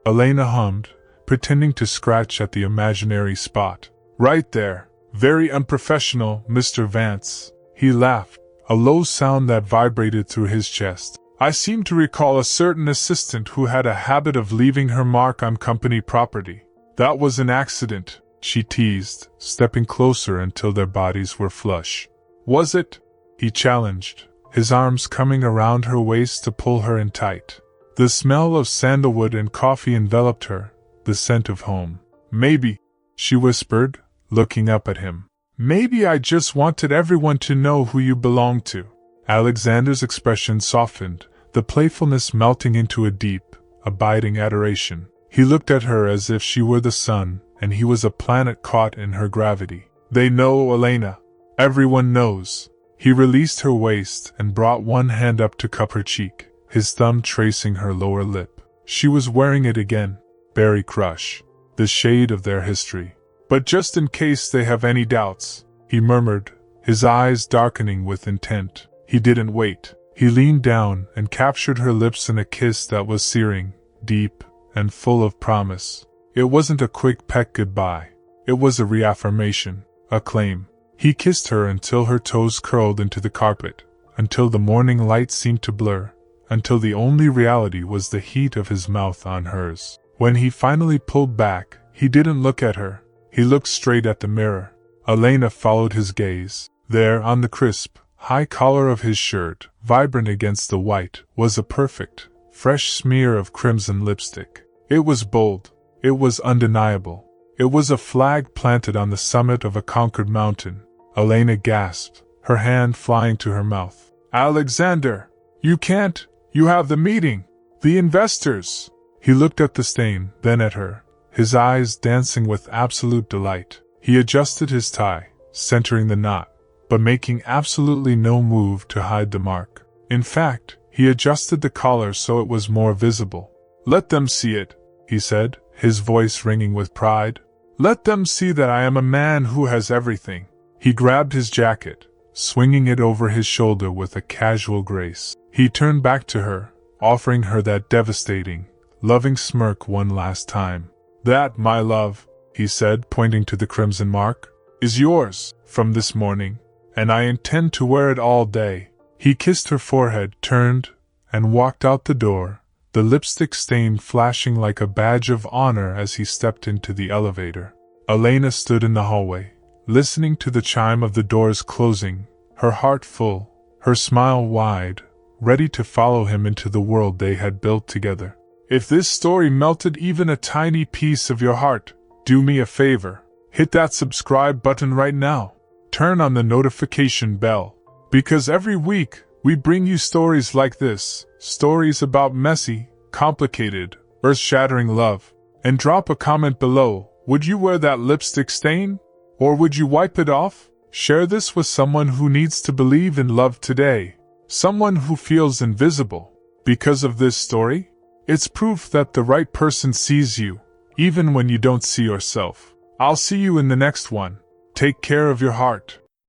Elena hummed, pretending to scratch at the imaginary spot. "Right there. Very unprofessional, Mr. Vance." He laughed, a low sound that vibrated through his chest. "I seem to recall a certain assistant who had a habit of leaving her mark on company property." "That was an accident," she teased, stepping closer until their bodies were flush. "Was it?" he challenged, his arms coming around her waist to pull her in tight. The smell of sandalwood and coffee enveloped her, the scent of home. "Maybe," she whispered, looking up at him. "Maybe I just wanted everyone to know who you belong to." Alexander's expression softened, the playfulness melting into a deep, abiding adoration. He looked at her as if she were the sun, and he was a planet caught in her gravity. "They know, Elena. Everyone knows." He released her waist and brought one hand up to cup her cheek, his thumb tracing her lower lip. She was wearing it again. Berry Crush. The shade of their history. "But just in case they have any doubts," he murmured, his eyes darkening with intent. He didn't wait. He leaned down and captured her lips in a kiss that was searing, deep, and full of promise. It wasn't a quick peck goodbye. It was a reaffirmation, a claim. He kissed her until her toes curled into the carpet, until the morning light seemed to blur, until the only reality was the heat of his mouth on hers. When he finally pulled back, he didn't look at her. He looked straight at the mirror. Elena followed his gaze. There, on the crisp, high collar of his shirt, vibrant against the white, was a perfect, fresh smear of crimson lipstick. It was bold. It was undeniable. It was a flag planted on the summit of a conquered mountain. Elena gasped, her hand flying to her mouth. "Alexander! You can't! You have the meeting! The investors!" He looked at the stain, then at her, his eyes dancing with absolute delight. He adjusted his tie, centering the knot, but making absolutely no move to hide the mark. In fact, he adjusted the collar so it was more visible. "Let them see it," he said, his voice ringing with pride. "Let them see that I am a man who has everything." He grabbed his jacket, swinging it over his shoulder with a casual grace. He turned back to her, offering her that devastating, loving smirk one last time. "That, my love," he said, pointing to the crimson mark, "is yours, from this morning, and I intend to wear it all day." He kissed her forehead, turned, and walked out the door, the lipstick stain flashing like a badge of honor as he stepped into the elevator. Elena stood in the hallway, listening to the chime of the doors closing, her heart full, her smile wide, ready to follow him into the world they had built together. If this story melted even a tiny piece of your heart, do me a favor. Hit that subscribe button right now. Turn on the notification bell. Because every week, we bring you stories like this, stories about messy, complicated, earth-shattering love. And drop a comment below. Would you wear that lipstick stain? Or would you wipe it off? Share this with someone who needs to believe in love today. Someone who feels invisible. Because of this story, it's proof that the right person sees you, even when you don't see yourself. I'll see you in the next one. Take care of your heart.